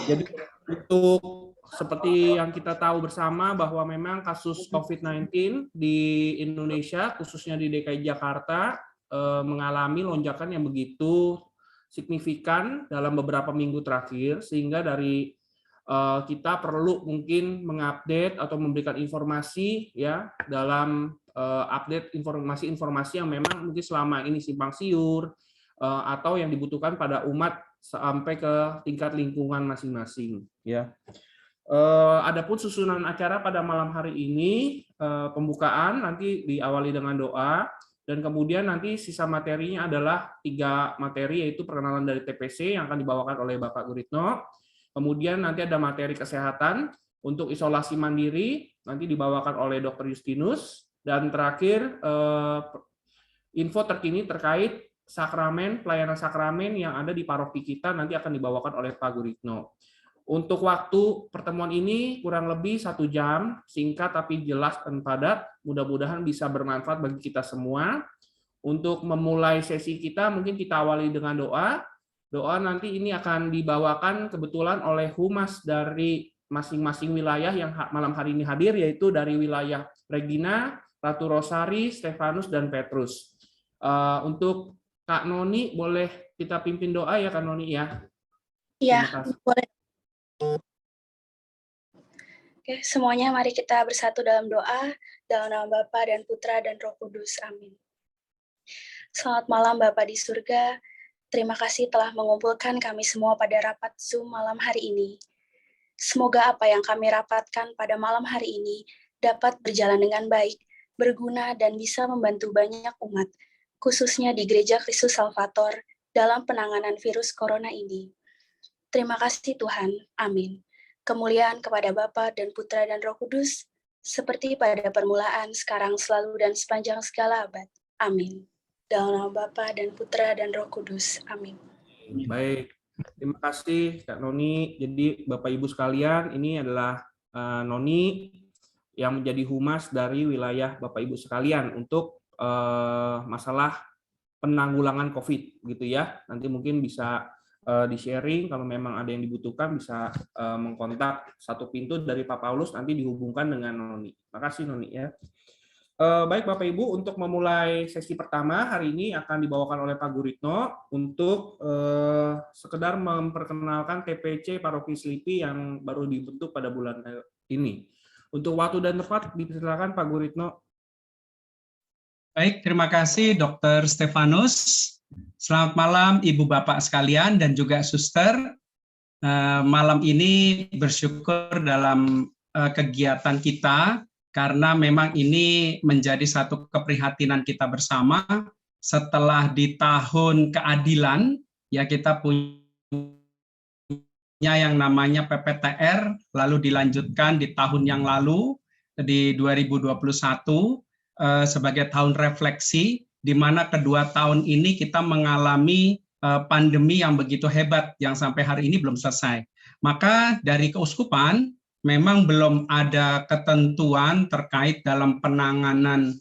Jadi untuk seperti yang kita tahu bersama bahwa memang kasus COVID-19 di Indonesia, khususnya di DKI Jakarta, mengalami lonjakan yang begitu signifikan dalam beberapa minggu terakhir, sehingga dari kita perlu mungkin mengupdate atau memberikan informasi ya dalam update informasi-informasi yang memang mungkin selama ini simpang siur atau yang dibutuhkan pada umat sampai ke tingkat lingkungan masing-masing ya. Adapun susunan acara pada malam hari ini, pembukaan nanti diawali dengan doa, dan kemudian nanti sisa materinya adalah 3 materi, yaitu perkenalan dari TPC yang akan dibawakan oleh Bapak Guritno, kemudian nanti ada materi kesehatan untuk isolasi mandiri, nanti dibawakan oleh Dr. Justinus, dan terakhir info terkini terkait sakramen, pelayanan sakramen yang ada di paroki kita nanti akan dibawakan oleh Pak Guritno. Untuk waktu pertemuan ini kurang lebih 1 jam, singkat tapi jelas dan padat. Mudah-mudahan bisa bermanfaat bagi kita semua. Untuk memulai sesi kita, mungkin kita awali dengan doa. Doa nanti ini akan dibawakan kebetulan oleh humas dari masing-masing wilayah yang malam hari ini hadir, yaitu dari wilayah Regina, Ratu Rosari, Stefanus, dan Petrus. Untuk Kak Noni, boleh kita pimpin doa ya Kak Noni ya? Iya, boleh. Oke, semuanya mari kita bersatu dalam doa, dalam nama Bapa dan Putra dan Roh Kudus. Amin. Selamat malam Bapa di surga, terima kasih telah mengumpulkan kami semua pada rapat Zoom malam hari ini. Semoga apa yang kami rapatkan pada malam hari ini dapat berjalan dengan baik, berguna, dan bisa membantu banyak umat, khususnya di Gereja Kristus Salvator dalam penanganan virus corona ini. Terima kasih Tuhan. Amin. Kemuliaan kepada Bapa dan Putra dan Roh Kudus, seperti pada permulaan, sekarang, selalu, dan sepanjang segala abad. Amin. Dalam nama Bapa dan Putra dan Roh Kudus. Amin. Baik, terima kasih Kak Noni. Jadi Bapak Ibu sekalian, ini adalah Noni yang menjadi humas dari wilayah Bapak Ibu sekalian untuk masalah penanggulangan COVID gitu ya. Nanti mungkin bisa di-sharing kalau memang ada yang dibutuhkan, bisa mengkontak satu pintu dari Pak Paulus, nanti dihubungkan dengan Noni. Makasih Noni ya. Baik Bapak Ibu, untuk memulai sesi pertama hari ini akan dibawakan oleh Pak Guritno untuk sekedar memperkenalkan TPC Paroki Slipi yang baru dibentuk pada bulan ini. Untuk waktu dan tempat dipersilakan Pak Guritno. Baik, terima kasih Dr. Stefanus. Selamat malam Ibu Bapak sekalian dan juga suster. Malam ini bersyukur dalam kegiatan kita karena memang ini menjadi satu keprihatinan kita bersama setelah di tahun keadilan ya kita punya yang namanya PPTR lalu dilanjutkan di tahun yang lalu di 2021 sebagai tahun refleksi di mana kedua tahun ini kita mengalami pandemi yang begitu hebat yang sampai hari ini belum selesai. Maka dari keuskupan memang belum ada ketentuan terkait dalam penanganan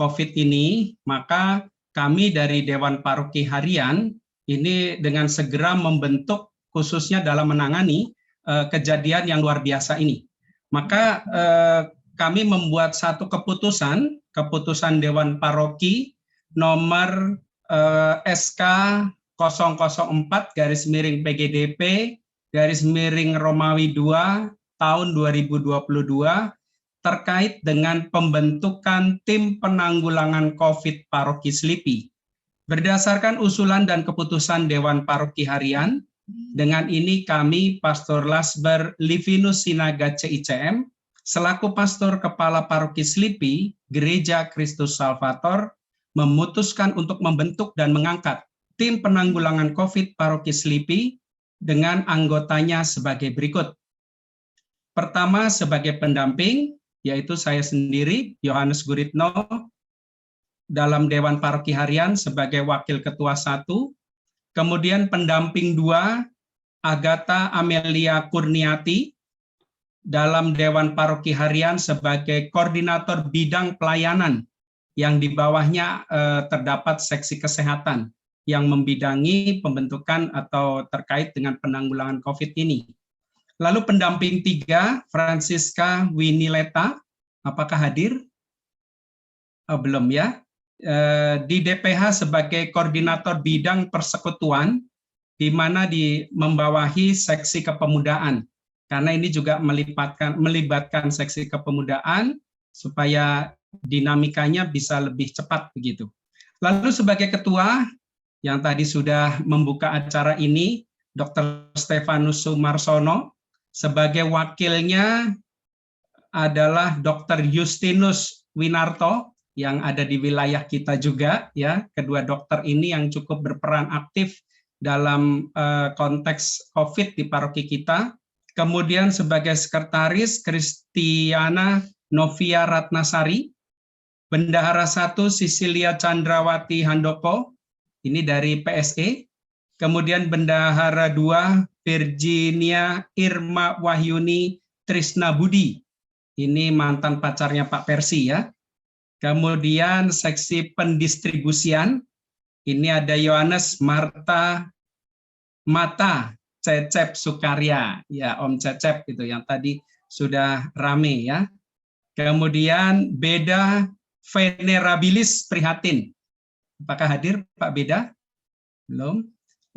COVID ini, maka kami dari Dewan Paroki Harian ini dengan segera membentuk khususnya dalam menangani kejadian yang luar biasa ini. Maka kami membuat satu keputusan Dewan Paroki nomor SK 004/PGDP/Romawi 2 tahun 2022 terkait dengan pembentukan tim penanggulangan COVID Paroki Slipi. Berdasarkan usulan dan keputusan Dewan Paroki Harian, dengan ini kami Pastor Lasber Livinus Sinaga CICM selaku Pastor Kepala Paroki Slipi, Gereja Kristus Salvator, memutuskan untuk membentuk dan mengangkat tim penanggulangan COVID Paroki Slipi dengan anggotanya sebagai berikut. Pertama, sebagai pendamping, yaitu saya sendiri, Yohanes Guritno, dalam Dewan Paroki Harian sebagai Wakil Ketua 1, kemudian pendamping 2, Agatha Amelia Kurniati, dalam Dewan Paroki Harian sebagai Koordinator Bidang Pelayanan yang di bawahnya terdapat seksi kesehatan, yang membidangi pembentukan atau terkait dengan penanggulangan COVID ini. Lalu pendamping 3, Francisca Winileta, apakah hadir? Oh, belum ya. Di DPH sebagai koordinator bidang persekutuan, di mana membawahi seksi kepemudaan. Karena ini juga melibatkan seksi kepemudaan supaya dinamikanya bisa lebih cepat begitu. Lalu sebagai ketua yang tadi sudah membuka acara ini, Dr. Stefanus Sumarsono. Sebagai wakilnya adalah Dr. Justinus Winarto yang ada di wilayah kita juga, ya. Kedua dokter ini yang cukup berperan aktif dalam konteks COVID di paroki kita. Kemudian sebagai sekretaris Kristiana Novia Ratnasari, Bendahara 1 Sisilia Chandrawati Handoko, ini dari PSE. Kemudian Bendahara 2 Virginia Irma Wahyuni Trisna Budi, ini mantan pacarnya Pak Persi ya. Kemudian seksi pendistribusian, ini ada Yohanes Marta Mata Cecep Sukarya, ya Om Cecep itu yang tadi sudah rame ya. Kemudian Beda Venerabilis Prihatin, apakah hadir Pak Beda? Belum.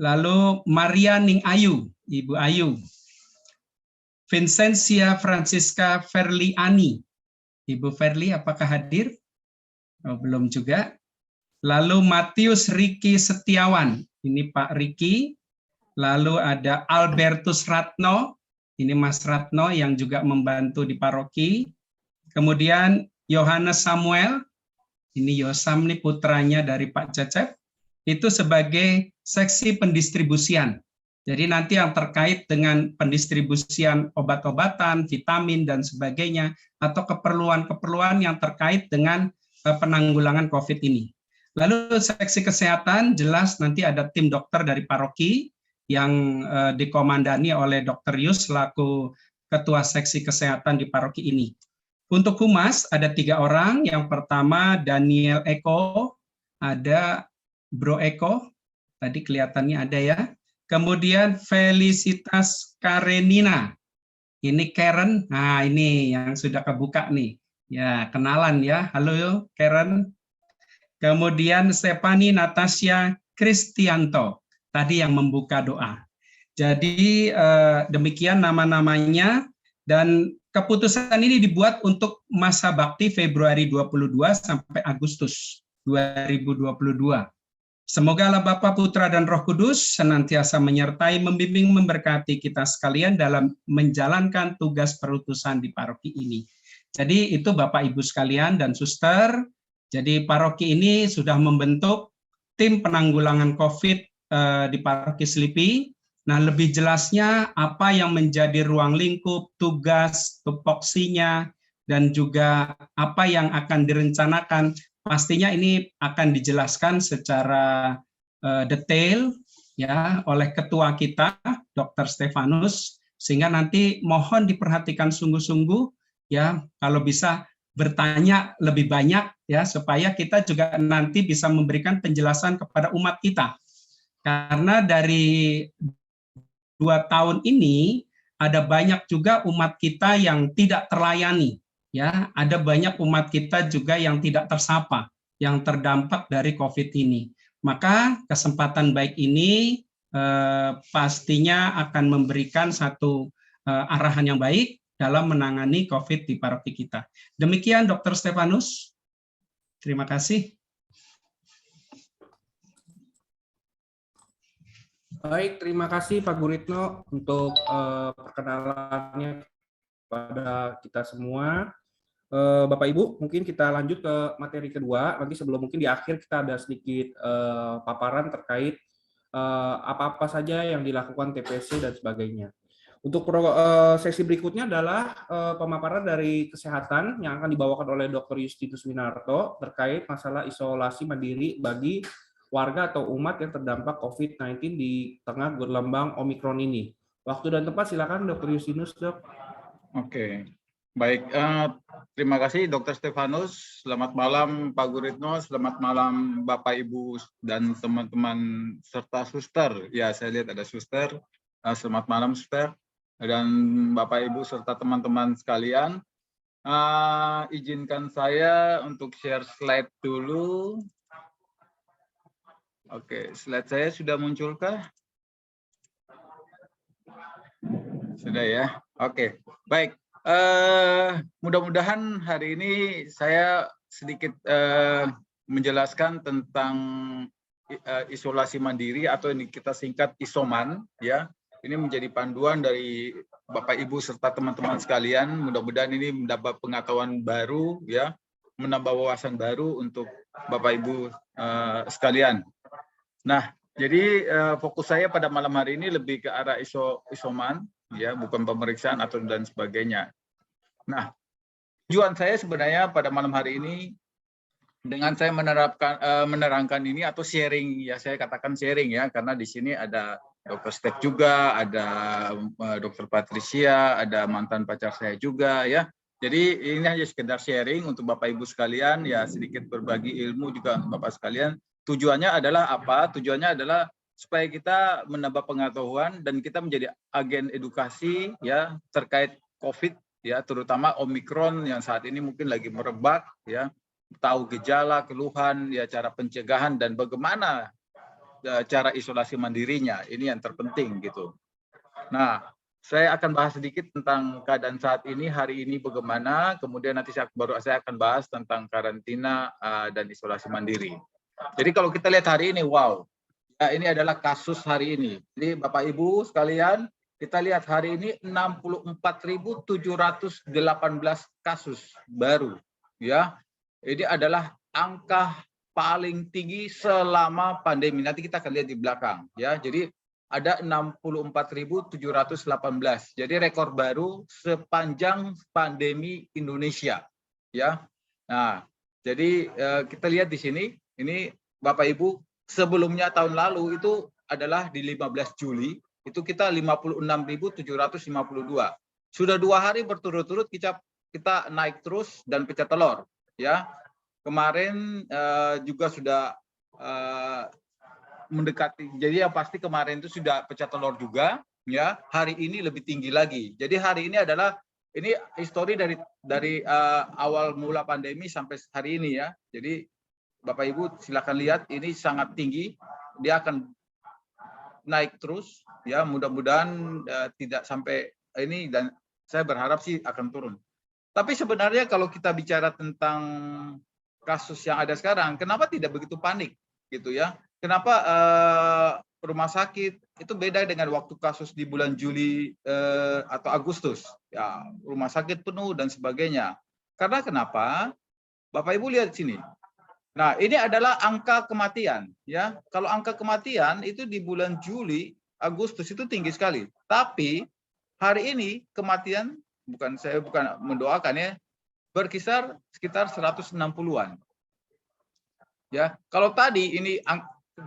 Lalu Maria Ning Ayu, Ibu Ayu. Vincentia Francisca Ferliani, Ibu Ferli apakah hadir? Oh, belum juga. Lalu Matius Riki Setiawan, ini Pak Riki. Lalu ada Albertus Ratno, ini Mas Ratno yang juga membantu di paroki. Kemudian Yohanes Samuel, ini Yosam nih putranya dari Pak Cecep, itu sebagai seksi pendistribusian. Jadi nanti yang terkait dengan pendistribusian obat-obatan, vitamin, dan sebagainya, atau keperluan-keperluan yang terkait dengan penanggulangan COVID ini. Lalu seksi kesehatan, jelas nanti ada tim dokter dari paroki yang dikomandani oleh Dr. Yus selaku Ketua Seksi Kesehatan di paroki ini. Untuk humas ada 3 orang, yang pertama Daniel Eko, ada Bro Eko, tadi kelihatannya ada ya. Kemudian Felicitas Karenina, ini Karen, nah ini yang sudah kebuka nih. Ya, kenalan ya, halo Karen. Kemudian Stephanie Natasha Kristianto, tadi yang membuka doa. Jadi demikian nama-namanya, dan keputusan ini dibuat untuk masa bakti Februari 22 sampai Agustus 2022. Semoga Allah Bapa, Putra, dan Roh Kudus senantiasa menyertai, membimbing, memberkati kita sekalian dalam menjalankan tugas perutusan di paroki ini. Jadi itu Bapak Ibu sekalian dan suster, jadi paroki ini sudah membentuk tim penanggulangan COVID di paroki Selipi. Nah, lebih jelasnya apa yang menjadi ruang lingkup, tugas, tupoksinya, dan juga apa yang akan direncanakan, pastinya ini akan dijelaskan secara detail ya oleh ketua kita, Dr. Stefanus, sehingga nanti mohon diperhatikan sungguh-sungguh ya, kalau bisa bertanya lebih banyak ya, supaya kita juga nanti bisa memberikan penjelasan kepada umat kita. Karena dari 2 tahun ini ada banyak juga umat kita yang tidak terlayani. Ya, ada banyak umat kita juga yang tidak tersapa, yang terdampak dari COVID ini. Maka kesempatan baik ini pastinya akan memberikan satu arahan yang baik dalam menangani COVID di paroki kita. Demikian Dr. Stefanus. Terima kasih. Baik, terima kasih Pak Guritno untuk perkenalannya kepada kita semua. Bapak Ibu, mungkin kita lanjut ke materi kedua. Nanti sebelum mungkin di akhir kita ada sedikit paparan terkait apa-apa saja yang dilakukan TPC dan sebagainya. Untuk sesi berikutnya adalah pemaparan dari kesehatan yang akan dibawakan oleh Dr. Justinus Winarto terkait masalah isolasi mandiri bagi warga atau umat yang terdampak COVID-19 di tengah gelombang Omikron ini. Waktu dan tempat silakan Dr. Justinus, Dok. Oke. Baik, terima kasih Dr. Stefanus. Selamat malam Pak Guritno, selamat malam Bapak Ibu dan teman-teman serta suster. Ya, saya lihat ada suster. Selamat malam suster dan Bapak Ibu serta teman-teman sekalian. Izinkan saya untuk share slide dulu. Oke, slide saya sudah munculkah? Sudah ya. Oke, baik. Mudah-mudahan hari ini saya sedikit menjelaskan tentang isolasi mandiri atau ini kita singkat isoman, ya. Ini menjadi panduan dari Bapak Ibu serta teman-teman sekalian. Mudah-mudahan ini mendapat pengetahuan baru, ya, menambah wawasan baru untuk Bapak Ibu sekalian. Nah, jadi fokus saya pada malam hari ini lebih ke arah isoman, ya, bukan pemeriksaan atau dan sebagainya. Nah, tujuan saya sebenarnya pada malam hari ini dengan saya menerangkan ini atau sharing, ya saya katakan sharing ya, karena di sini ada Dr. Step juga, ada Dr. Patricia, ada mantan pacar saya juga ya. Jadi ini hanya sekedar sharing untuk Bapak Ibu sekalian, ya sedikit berbagi ilmu juga untuk Bapak sekalian. Tujuannya adalah apa? Tujuannya adalah supaya kita menambah pengetahuan dan kita menjadi agen edukasi ya terkait COVID ya, terutama Omikron yang saat ini mungkin lagi merebak ya, tahu gejala, keluhan ya, cara pencegahan dan bagaimana cara isolasi mandirinya. Ini yang terpenting gitu. Nah, saya akan bahas sedikit tentang keadaan saat ini, hari ini bagaimana, kemudian nanti saya akan bahas tentang karantina dan isolasi mandiri. Jadi kalau kita lihat hari ini, wow, ya ini adalah kasus hari ini. Jadi Bapak Ibu sekalian, kita lihat hari ini 64.718 kasus baru. Ya, ini adalah angka paling tinggi selama pandemi. Nanti kita akan lihat di belakang. Ya, jadi ada 64.718. Jadi rekor baru sepanjang pandemi Indonesia. Ya, nah, jadi kita lihat di sini. Ini Bapak Ibu, sebelumnya tahun lalu itu adalah di 15 Juli, itu kita 56.752. Sudah 2 hari berturut-turut kita naik terus dan pecah telur. Ya, kemarin juga sudah mendekati. Jadi yang pasti kemarin itu sudah pecah telur juga. Ya, hari ini lebih tinggi lagi. Jadi hari ini adalah ini histori dari awal mula pandemi sampai hari ini ya. Jadi Bapak Ibu silakan lihat, ini sangat tinggi, dia akan naik terus ya, mudah-mudahan tidak sampai ini, dan saya berharap sih akan turun. Tapi sebenarnya kalau kita bicara tentang kasus yang ada sekarang, kenapa tidak begitu panik gitu ya? Kenapa rumah sakit itu beda dengan waktu kasus di bulan Juli atau Agustus ya, rumah sakit penuh dan sebagainya. Karena kenapa? Bapak Ibu lihat sini. Nah, ini adalah angka kematian ya. Kalau angka kematian itu di bulan Juli, Agustus itu tinggi sekali. Tapi hari ini kematian, saya bukan mendoakan ya, berkisar sekitar 160-an. Ya, kalau tadi ini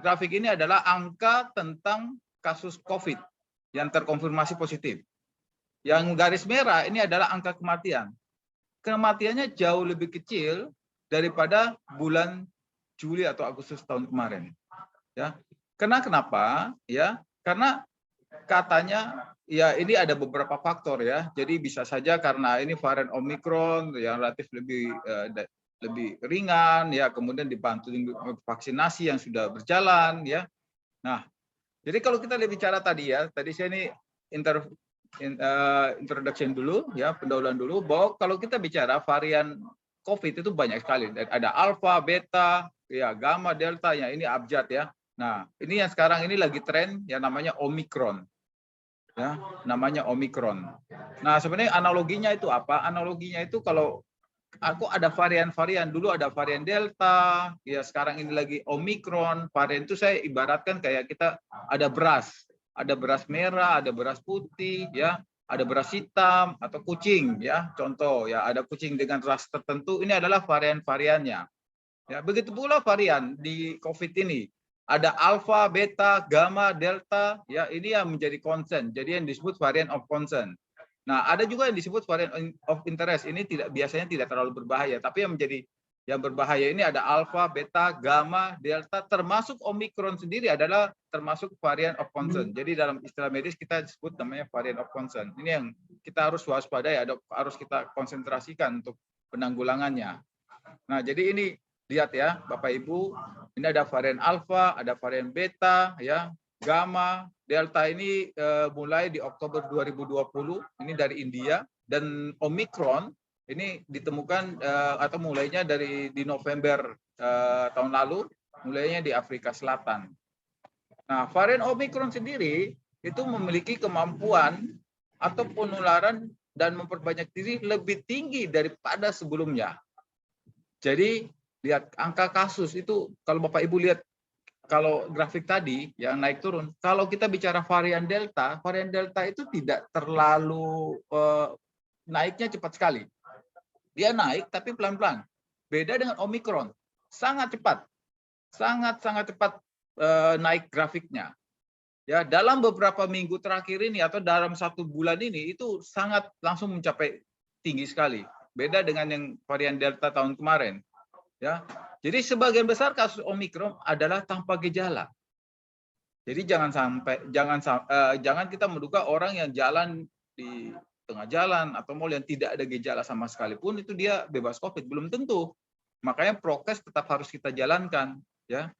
grafik ini adalah angka tentang kasus COVID yang terkonfirmasi positif. Yang garis merah ini adalah angka kematian. Kematiannya jauh lebih kecil daripada bulan Juli atau Agustus tahun kemarin. Ya, kenapa? Ya, karena katanya ya ini ada beberapa faktor ya. Jadi bisa saja karena ini varian Omikron yang relatif lebih ringan ya, kemudian dibantu vaksinasi yang sudah berjalan ya. Nah, jadi kalau kita bicara tadi ya, tadi saya ini introduction dulu ya, pendahuluan dulu, bahwa kalau kita bicara varian COVID itu banyak sekali. Ada alpha, beta, ya gamma, delta, ya ini abjad ya. Nah, ini yang sekarang ini lagi tren yang namanya Omikron. Ya, namanya Omikron. Nah, sebenarnya analoginya itu apa? Analoginya itu kalau aku ada varian-varian, dulu ada varian delta, ya sekarang ini lagi Omikron. Varian itu saya ibaratkan kayak kita ada beras merah, ada beras putih, ya, ada beras hitam atau kucing, ya, contoh, ya, ada kucing dengan ras tertentu. Ini adalah varian-variannya. Ya, begitu pula varian di COVID ini. Ada alpha, beta, gamma, delta, ya, ini yang menjadi concern. Jadi yang disebut varian of concern. Nah, ada juga yang disebut variant of interest. Ini biasanya tidak terlalu berbahaya, tapi yang berbahaya ini ada alpha, beta, gamma, delta, termasuk omikron sendiri adalah termasuk variant of concern. Jadi dalam istilah medis kita disebut namanya variant of concern. Ini yang kita harus waspadai, harus kita konsentrasikan untuk penanggulangannya. Nah, jadi ini lihat ya, Bapak Ibu, ini ada varian alpha, ada varian beta, ya, gamma, delta ini mulai di Oktober 2020, ini dari India, dan omikron ini ditemukan atau mulainya di November tahun lalu, mulainya di Afrika Selatan. Nah, varian omikron sendiri itu memiliki kemampuan atau penularan dan memperbanyak diri lebih tinggi daripada sebelumnya. Jadi lihat angka kasus itu, kalau Bapak Ibu lihat kalau grafik tadi yang naik turun, kalau kita bicara varian delta itu tidak terlalu naiknya cepat sekali. Dia naik tapi pelan-pelan. Beda dengan omikron, sangat cepat, sangat cepat naik grafiknya. Ya, dalam beberapa minggu terakhir ini atau dalam 1 bulan ini itu sangat langsung mencapai tinggi sekali. Beda dengan yang varian delta tahun kemarin. Ya, jadi sebagian besar kasus omikron adalah tanpa gejala. Jadi jangan kita menduga orang yang jalan di tengah jalan atau mal yang tidak ada gejala sama sekali pun itu dia bebas COVID, belum tentu. Makanya prokes tetap harus kita jalankan, ya.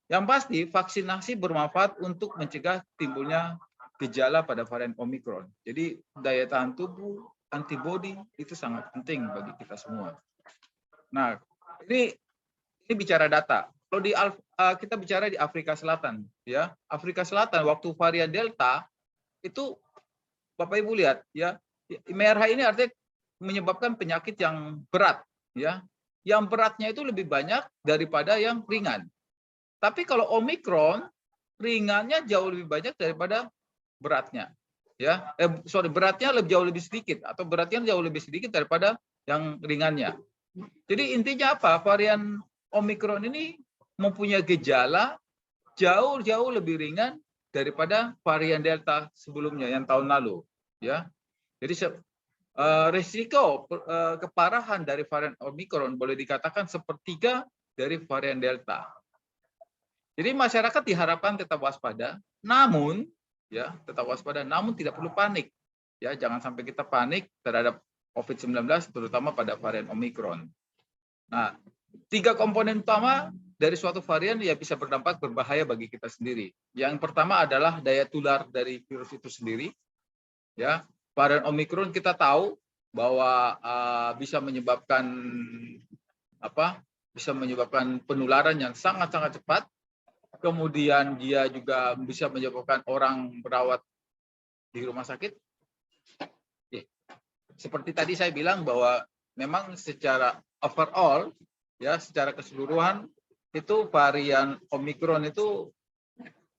Yang pasti vaksinasi bermanfaat untuk mencegah timbulnya gejala pada varian omikron. Jadi daya tahan tubuh, antibodi itu sangat penting bagi kita semua. Nah, ini bicara data. Kalau kita bicara di Afrika Selatan, ya, Afrika Selatan waktu varian Delta itu Bapak Ibu lihat, ya, merah ini artinya menyebabkan penyakit yang berat, ya, yang beratnya itu lebih banyak daripada yang ringan. Tapi kalau Omikron ringannya jauh lebih banyak daripada beratnya, ya, beratnya jauh lebih sedikit atau beratnya jauh lebih sedikit daripada yang ringannya. Jadi intinya apa? Varian Omikron ini mempunyai gejala jauh lebih ringan daripada varian Delta sebelumnya yang tahun lalu, ya. Jadi risiko keparahan dari varian Omikron boleh dikatakan sepertiga dari varian Delta. Jadi masyarakat diharapkan tetap waspada, namun ya tetap waspada, namun tidak perlu panik. Ya, jangan sampai kita panik terhadap COVID-19 terutama pada varian Omikron. Nah, 3 komponen utama dari suatu varian ya bisa berdampak berbahaya bagi kita sendiri. Yang pertama adalah daya tular dari virus itu sendiri. Ya, varian Omikron kita tahu bahwa bisa menyebabkan penularan yang sangat-sangat cepat. Kemudian dia juga bisa menyebabkan orang berawat di rumah sakit. Seperti tadi saya bilang bahwa memang secara overall, ya, secara keseluruhan itu varian Omikron itu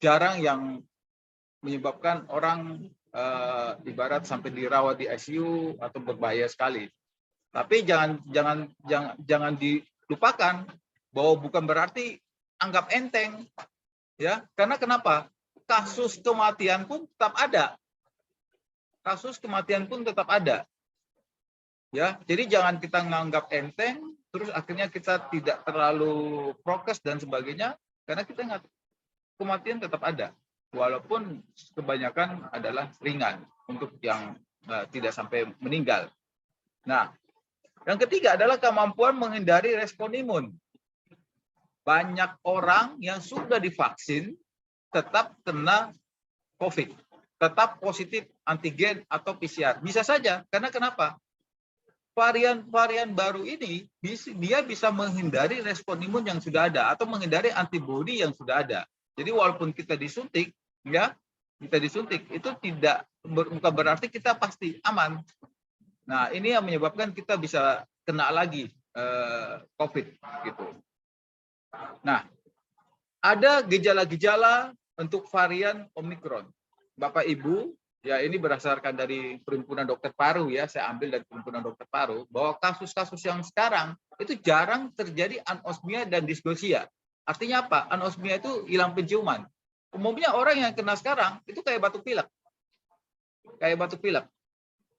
jarang yang menyebabkan orang ibarat sampai dirawat di ICU atau berbahaya sekali. Tapi jangan dilupakan bahwa bukan berarti anggap enteng, ya, karena kenapa? Kasus kematian pun tetap ada. Kasus kematian pun tetap ada. Ya, jadi jangan kita menganggap enteng, terus akhirnya kita tidak terlalu prokes dan sebagainya, karena kita ingat kematian tetap ada, walaupun kebanyakan adalah ringan untuk yang tidak sampai meninggal. Nah, yang ketiga adalah kemampuan menghindari respon imun. Banyak orang yang sudah divaksin tetap kena COVID, tetap positif antigen atau PCR. Bisa saja, karena kenapa? Varian baru ini dia bisa menghindari respon imun yang sudah ada atau menghindari antibodi yang sudah ada. Jadi walaupun kita disuntik, ya, itu bukan berarti kita pasti aman. Nah, ini yang menyebabkan kita bisa kena lagi COVID gitu. Nah, ada gejala-gejala untuk varian Omikron. Bapak Ibu, ya, ini berdasarkan dari Perhimpunan Dokter Paru, ya, saya ambil dari Perhimpunan Dokter Paru, bahwa kasus-kasus yang sekarang itu jarang terjadi anosmia dan disgnosia. Artinya apa? Anosmia itu hilang penciuman. Umumnya orang yang kena sekarang itu kayak batuk pilek.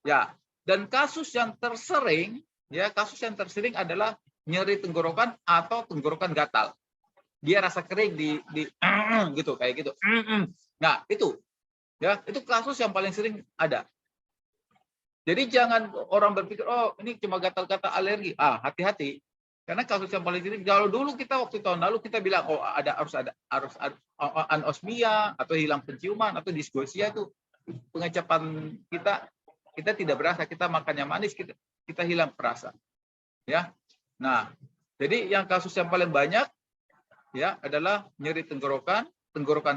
Ya, dan kasus yang tersering, ya kasus yang tersering adalah nyeri tenggorokan atau tenggorokan gatal. Dia rasa kering di gitu kayak gitu. Nah, itu ya, itu kasus yang paling sering ada. Jadi jangan orang berpikir oh ini cuma gatal-gatal alergi. Hati-hati. Karena kasus yang paling sering kalau dulu kita waktu tahun lalu kita bilang oh harus ada anosmia atau hilang penciuman atau disgnosia itu pengecapan kita tidak berasa, kita makannya manis kita hilang perasa. Ya. Nah, jadi yang kasus yang paling banyak ya adalah nyeri tenggorokan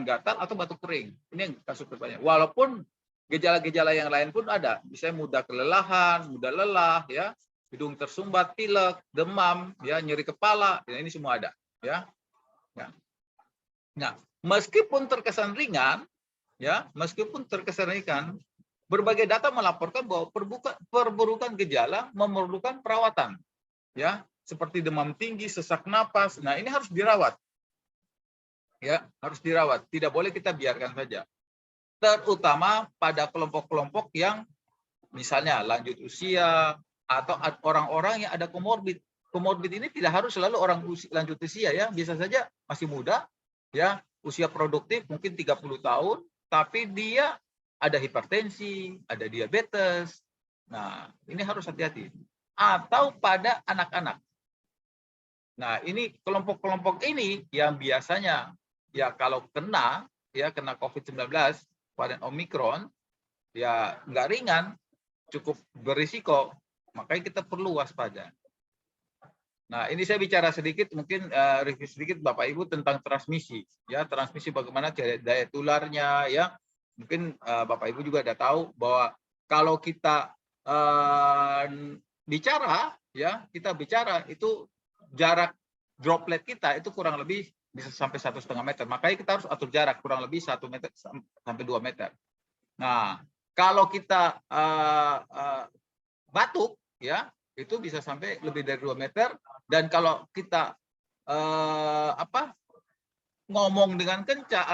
gatal atau batuk kering. Ini yang kasus terbanyak. Walaupun gejala-gejala yang lain pun ada. Misalnya mudah kelelahan, mudah lelah, ya, hidung tersumbat, pilek, demam, ya, nyeri kepala, ya, ini semua ada. Ya. Nah, meskipun terkesan ringan, berbagai data melaporkan bahwa perburukan gejala memerlukan perawatan, ya, seperti demam tinggi, sesak napas. Nah, ini harus dirawat. Ya, harus dirawat. Tidak boleh kita biarkan saja. Terutama pada kelompok-kelompok yang misalnya lanjut usia atau orang-orang yang ada komorbid. Komorbid ini tidak harus selalu orang lanjut usia ya, bisa saja masih muda ya, usia produktif mungkin 30 tahun, tapi dia ada hipertensi, ada diabetes. Nah, ini harus hati-hati. Atau pada anak-anak. Nah, ini kelompok-kelompok ini yang biasanya ya kalau kena COVID-19 varian Omikron ya nggak ringan, cukup berisiko, makanya kita perlu waspada. Nah, ini saya bicara sedikit, mungkin review sedikit Bapak Ibu tentang transmisi, ya, transmisi bagaimana daya tularnya, ya. Mungkin Bapak Ibu juga ada tahu bahwa kalau kita bicara itu jarak droplet kita itu kurang lebih bisa sampai 1,5 meter. Makanya kita harus atur jarak kurang lebih 1 meter sampai 2 meter. Nah, kalau kita batuk, ya, itu bisa sampai lebih dari 2 meter. Dan kalau kita ngomong dengan kencang,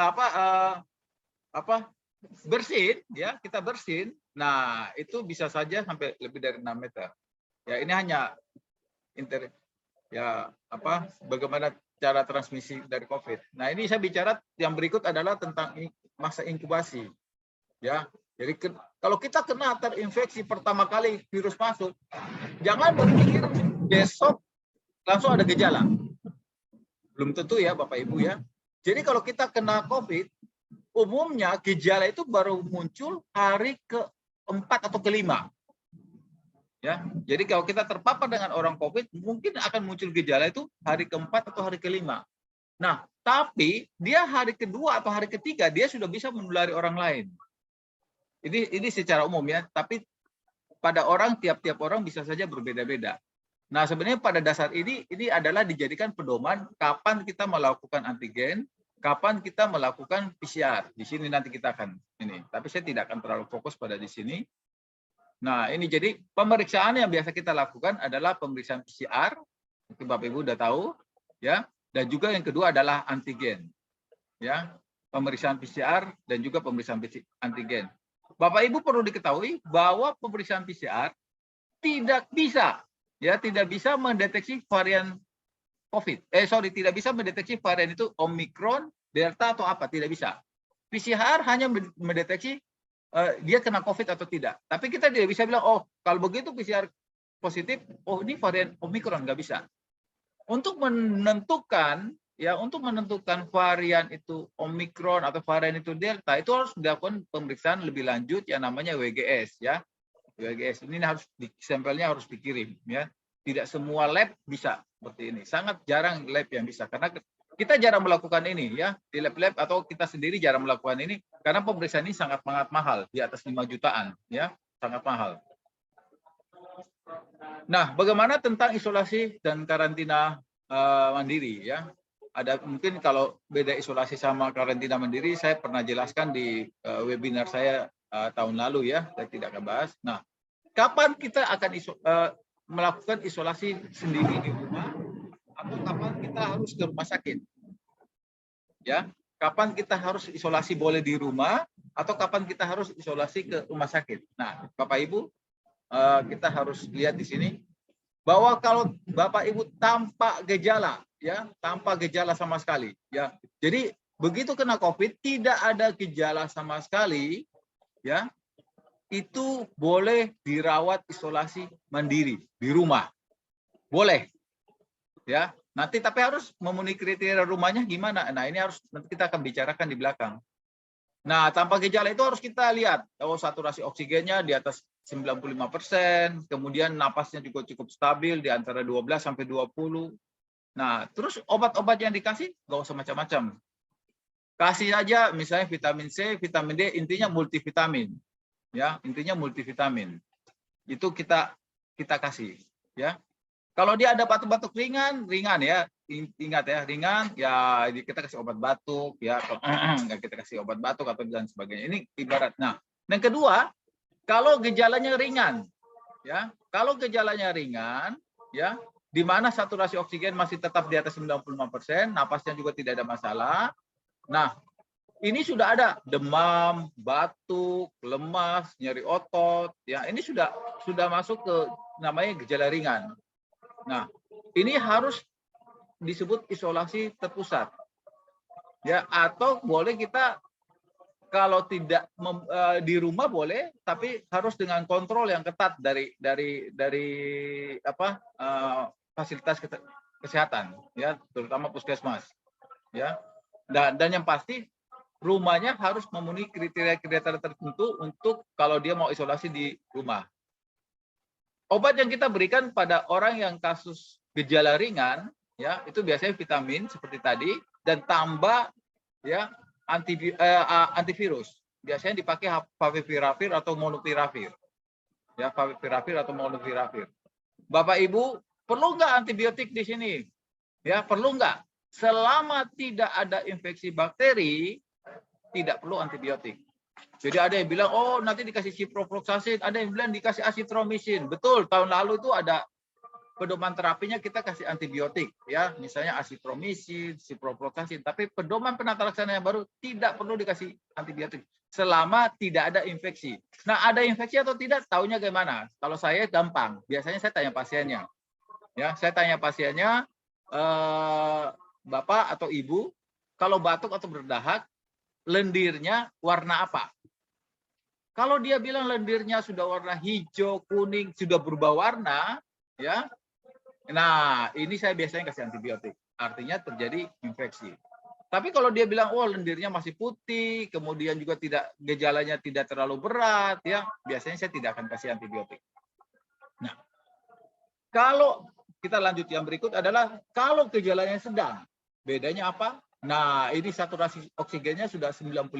bersin, ya, kita bersin. Nah, itu bisa saja sampai lebih dari 6 meter. Ya, ini hanya bagaimana cara transmisi dari COVID. Nah, ini saya bicara yang berikut adalah tentang masa inkubasi. Ya, jadi kalau kita kena terinfeksi pertama kali virus masuk, jangan berpikir besok langsung ada gejala. Belum tentu ya Bapak Ibu ya. Jadi kalau kita kena COVID, umumnya gejala itu baru muncul hari ke-4 atau ke-5. Ya, jadi kalau kita terpapar dengan orang COVID, mungkin akan muncul gejala itu hari ke-4 atau hari ke-5. Nah, tapi dia hari kedua atau hari ketiga dia sudah bisa menulari orang lain. Ini secara umum ya, tapi pada tiap-tiap orang bisa saja berbeda-beda. Nah, sebenarnya pada dasar ini adalah dijadikan pedoman kapan kita melakukan antigen, kapan kita melakukan PCR. Di sini nanti kita akan ini, tapi saya tidak akan terlalu fokus pada di sini. Nah, ini jadi pemeriksaan yang biasa kita lakukan adalah pemeriksaan PCR, mungkin Bapak Ibu udah tahu, ya. Dan juga yang kedua adalah antigen, ya. Pemeriksaan PCR dan juga pemeriksaan antigen. Bapak Ibu perlu diketahui bahwa pemeriksaan PCR tidak bisa mendeteksi varian COVID. Tidak bisa mendeteksi varian itu Omikron, Delta atau apa, tidak bisa. PCR hanya mendeteksi dia kena COVID atau tidak. Tapi kita tidak bisa bilang, oh kalau begitu PCR positif, oh ini varian Omikron, nggak bisa. Untuk menentukan varian itu Omikron atau varian itu Delta, itu harus dilakukan pemeriksaan lebih lanjut yang namanya WGS, ya. WGS ini sampelnya harus dikirim, ya. Tidak semua lab bisa seperti ini. Sangat jarang lab yang bisa karena kita jarang melakukan ini ya, di lab-lab atau kita sendiri jarang melakukan ini karena pemeriksaan ini sangat mahal, di atas 5 jutaan ya, sangat mahal. Nah, bagaimana tentang isolasi dan karantina mandiri ya? Ada mungkin kalau beda isolasi sama karantina mandiri saya pernah jelaskan di webinar saya tahun lalu ya, saya tidak akan bahas. Nah, kapan kita akan melakukan isolasi sendiri di rumah atau kapan kita harus ke rumah sakit? Ya, kapan kita harus isolasi boleh di rumah atau kapan kita harus isolasi ke rumah sakit. Nah, Bapak Ibu, kita harus lihat di sini bahwa kalau Bapak Ibu tanpa gejala, ya, tanpa gejala sama sekali, ya. Jadi begitu kena COVID tidak ada gejala sama sekali, ya, itu boleh dirawat isolasi mandiri di rumah, boleh, ya. Nanti tapi harus memenuhi kriteria rumahnya gimana. Nah, ini harus nanti kita akan bicarakan di belakang. Nah, tanpa gejala itu harus kita lihat, saturasi oksigennya di atas 95%, kemudian napasnya juga cukup stabil di antara 12 sampai 20. Nah, terus obat-obat yang dikasih nggak usah macam-macam. Kasih aja misalnya vitamin C, vitamin D, intinya multivitamin. Ya, intinya multivitamin. Itu kita kasih, ya. Kalau dia ada batuk-batuk ringan ya, ingat ya, ringan ya kita kasih obat batuk ya, nggak kita kasih obat batuk atau dan sebagainya. Ini ibarat. Nah, yang kedua, kalau gejalanya ringan, ya, kalau gejalanya ringan, ya, di mana saturasi oksigen masih tetap di atas 95%, napasnya juga tidak ada masalah. Nah, ini sudah ada demam, batuk, lemas, nyeri otot, ya, ini sudah masuk ke namanya gejala ringan. Nah, ini harus disebut isolasi terpusat, ya, atau boleh kita kalau tidak di rumah boleh, tapi harus dengan kontrol yang ketat dari fasilitas kesehatan, ya, terutama puskesmas, ya, dan yang pasti rumahnya harus memenuhi kriteria tertentu untuk kalau dia mau isolasi di rumah. Obat yang kita berikan pada orang yang kasus gejala ringan, ya, itu biasanya vitamin seperti tadi dan tambah, ya, antivirus. Biasanya dipakai favipiravir atau molnupiravir. Ya, favipiravir atau molnupiravir. Bapak Ibu, perlu nggak antibiotik di sini? Ya, perlu nggak? Selama tidak ada infeksi bakteri, tidak perlu antibiotik. Jadi ada yang bilang, oh nanti dikasih ciprofloxacin, ada yang bilang dikasih azitromisin. Betul, tahun lalu itu ada pedoman terapinya kita kasih antibiotik, ya, misalnya azitromisin, ciprofloxacin. Tapi pedoman penata laksana yang baru tidak perlu dikasih antibiotik selama tidak ada infeksi. Nah, ada infeksi atau tidak, tahunya gimana? Kalau saya gampang, biasanya saya tanya pasiennya, ya, saya tanya pasiennya, Bapak atau Ibu, kalau batuk atau berdahak, lendirnya warna apa? Kalau dia bilang lendirnya sudah warna hijau, kuning, sudah berubah warna, ya. Nah, ini saya biasanya kasih antibiotik. Artinya terjadi infeksi. Tapi kalau dia bilang, oh lendirnya masih putih, kemudian juga gejalanya tidak terlalu berat, ya, biasanya saya tidak akan kasih antibiotik. Nah, kalau kita lanjut yang berikut adalah kalau gejalanya sedang, bedanya apa? Nah, ini saturasi oksigennya sudah 93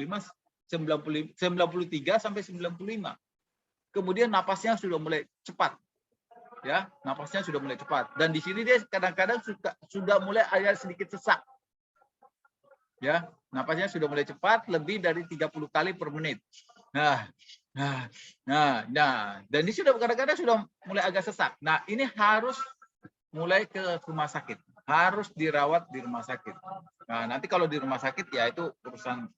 sampai 95. Kemudian napasnya sudah mulai cepat. Ya, napasnya sudah mulai cepat. Dan di sini dia kadang-kadang sudah mulai ada sedikit sesak. Ya, napasnya sudah mulai cepat, lebih dari 30 kali per menit. Nah, dan ini sudah kadang-kadang sudah mulai agak sesak. Nah, ini harus mulai ke rumah sakit. Harus dirawat di rumah sakit. Nah, nanti kalau di rumah sakit ya itu urusan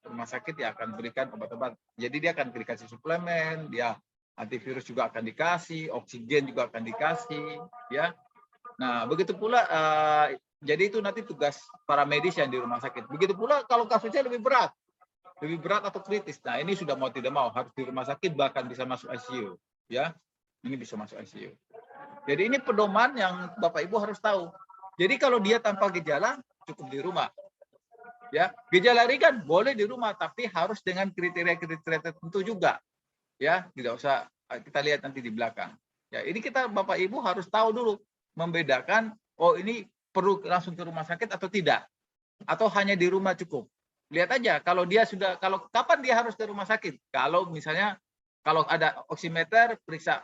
rumah sakit ya akan berikan obat-obat. Jadi dia akan dikasih suplemen, dia antivirus juga akan dikasih, oksigen juga akan dikasih, ya. Nah, begitu pula jadi itu nanti tugas para medis yang di rumah sakit. Begitu pula kalau kasusnya lebih berat atau kritis. Nah, ini sudah mau tidak mau harus di rumah sakit, bahkan bisa masuk ICU, ya. Ini bisa masuk ICU. Jadi ini pedoman yang Bapak Ibu harus tahu. Jadi kalau dia tanpa gejala cukup di rumah. Ya, gejala ringan boleh di rumah tapi harus dengan kriteria-kriteria tertentu juga. Ya, tidak usah kita lihat nanti di belakang. Ya, ini kita Bapak Ibu harus tahu dulu membedakan oh ini perlu langsung ke rumah sakit atau tidak. Atau hanya di rumah cukup. Lihat aja kalau kapan dia harus ke rumah sakit? Kalau misalnya kalau ada oximeter periksa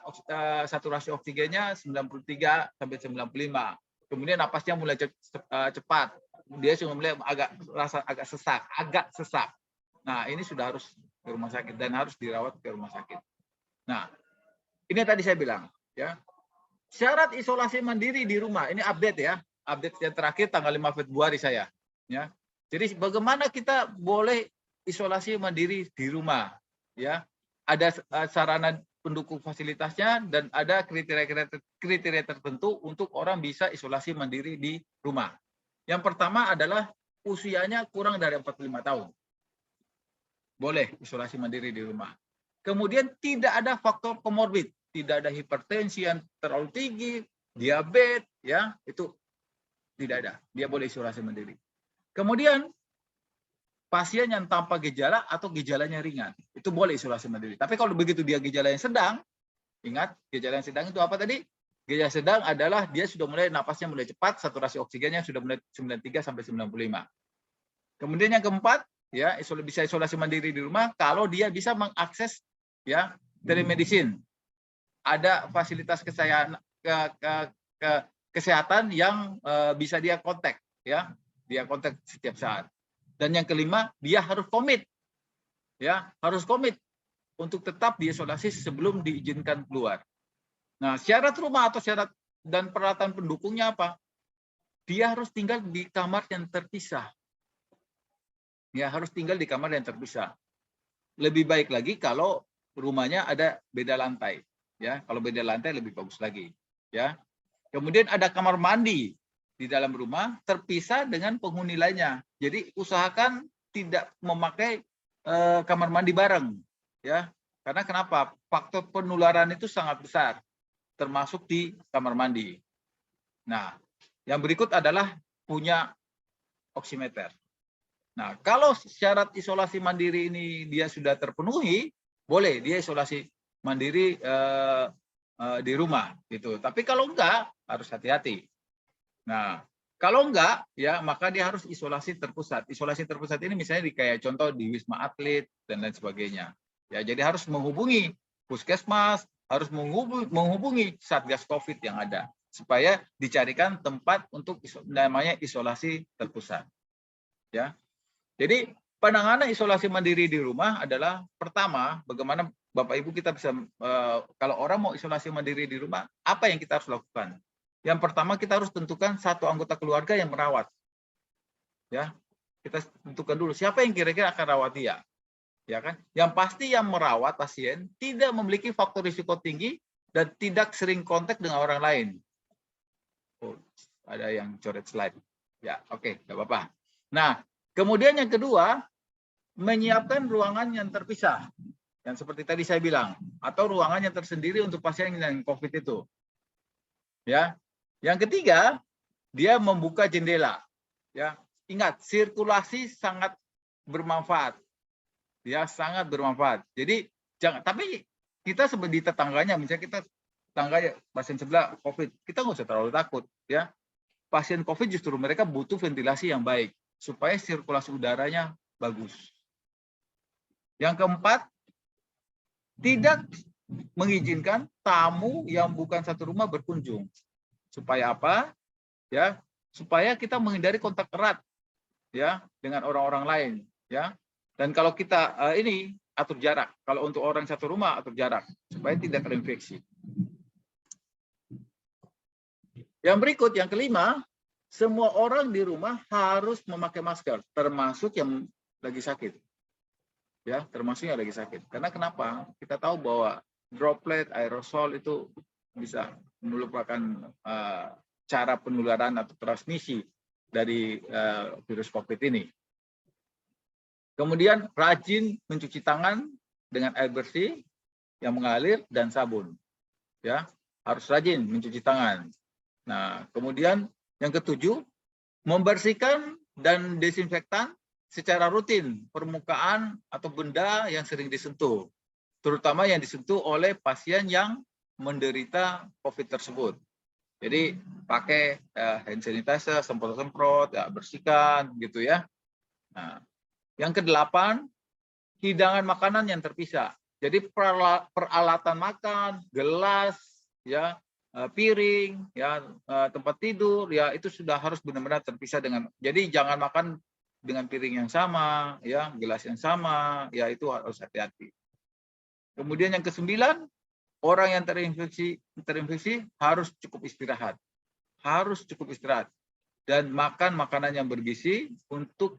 saturasi oksigennya 93 sampai 95. Kemudian napasnya mulai cepat. Dia sudah mulai agak sesak. Nah, ini sudah harus ke rumah sakit dan harus dirawat ke rumah sakit. Nah, ini tadi saya bilang, ya. Syarat isolasi mandiri di rumah, ini update ya. Update yang terakhir tanggal 5 Februari saya, ya. Jadi bagaimana kita boleh isolasi mandiri di rumah, ya. Ada sarana pendukung fasilitasnya dan ada kriteria tertentu untuk orang bisa isolasi mandiri di rumah. Yang pertama adalah usianya kurang dari 45 tahun. Boleh isolasi mandiri di rumah. Kemudian tidak ada faktor komorbid, tidak ada hipertensi yang terlalu tinggi, diabetes, ya, itu tidak ada. Dia boleh isolasi mandiri. Kemudian pasien yang tanpa gejala atau gejalanya ringan, itu boleh isolasi mandiri. Tapi kalau begitu dia gejala yang sedang, ingat gejala yang sedang itu apa tadi? Gejala sedang adalah dia sudah mulai napasnya mulai cepat, saturasi oksigennya sudah mulai 93 sampai 95. Kemudian yang keempat, ya, bisa isolasi mandiri di rumah kalau dia bisa mengakses, ya, telemedicine. Ada fasilitas kesehatan yang bisa dia kontak, ya, dia kontak setiap saat. Dan yang kelima, dia harus komit, ya, harus komit untuk tetap diisolasi sebelum diizinkan keluar. Nah, syarat rumah atau syarat dan peralatan pendukungnya apa? Dia harus tinggal di kamar yang terpisah. Ya, harus tinggal di kamar yang terpisah. Lebih baik lagi kalau rumahnya ada beda lantai, ya. Kalau beda lantai lebih bagus lagi, ya. Kemudian ada kamar mandi di dalam rumah terpisah dengan penghuni lainnya. Jadi usahakan tidak memakai kamar mandi bareng, ya. Karena kenapa? Faktor penularan itu sangat besar, termasuk di kamar mandi. Nah, yang berikut adalah punya oximeter. Nah, kalau syarat isolasi mandiri ini dia sudah terpenuhi, boleh dia isolasi mandiri di rumah, gitu. Tapi kalau enggak, harus hati-hati. Nah, kalau enggak, ya maka dia harus isolasi terpusat. Isolasi terpusat ini misalnya di kayak contoh di Wisma Atlet dan lain sebagainya. Ya, jadi harus menghubungi puskesmas, harus menghubungi Satgas COVID yang ada supaya dicarikan tempat untuk namanya isolasi terpusat. Ya. Jadi penanganan isolasi mandiri di rumah adalah pertama, bagaimana Bapak Ibu kita bisa kalau orang mau isolasi mandiri di rumah, apa yang kita harus lakukan? Yang pertama kita harus tentukan satu anggota keluarga yang merawat. Ya, kita tentukan dulu siapa yang kira-kira akan rawat dia. Ya kan? Yang pasti yang merawat pasien tidak memiliki faktor risiko tinggi dan tidak sering kontak dengan orang lain. Oh, ada yang coret slide. Ya, oke, nggak apa-apa. Nah, kemudian yang kedua, menyiapkan ruangan yang terpisah. Yang seperti tadi saya bilang, atau ruangan yang tersendiri untuk pasien yang COVID itu. Ya. Yang ketiga, dia membuka jendela. Ya, ingat sirkulasi sangat bermanfaat. Ya, sangat bermanfaat. Jadi jangan, tapi kita seperti tetangganya, misalnya kita tetangga pasien sebelah COVID, kita nggak usah terlalu takut. Ya, pasien COVID justru mereka butuh ventilasi yang baik supaya sirkulasi udaranya bagus. Yang keempat, tidak mengizinkan tamu yang bukan satu rumah berkunjung. Supaya apa? Ya, supaya kita menghindari kontak erat, ya, dengan orang-orang lain, ya. Dan kalau kita ini atur jarak. Kalau untuk orang satu rumah atur jarak supaya tidak terinfeksi. Yang berikut, yang kelima, semua orang di rumah harus memakai masker, termasuk yang lagi sakit. Ya, termasuk yang lagi sakit. Karena kenapa? Kita tahu bahwa droplet aerosol itu bisa merupakan cara penularan atau transmisi dari virus COVID ini. Kemudian rajin mencuci tangan dengan air bersih yang mengalir dan sabun. Ya, harus rajin mencuci tangan. Nah, kemudian yang ketujuh, membersihkan dan desinfektan secara rutin permukaan atau benda yang sering disentuh, terutama yang disentuh oleh pasien yang menderita COVID tersebut. Jadi pakai hand sanitizer, semprot-semprot, ya, bersihkan gitu ya. Nah, yang kedelapan, hidangan makanan yang terpisah. Jadi peralatan makan, gelas, ya, piring, ya, tempat tidur, ya, itu sudah harus benar-benar terpisah dengan. Jadi jangan makan dengan piring yang sama, ya, gelas yang sama, ya, itu harus hati-hati. Kemudian yang kesembilan, orang yang terinfeksi harus cukup istirahat. Harus cukup istirahat. Dan makan makanan yang bergizi untuk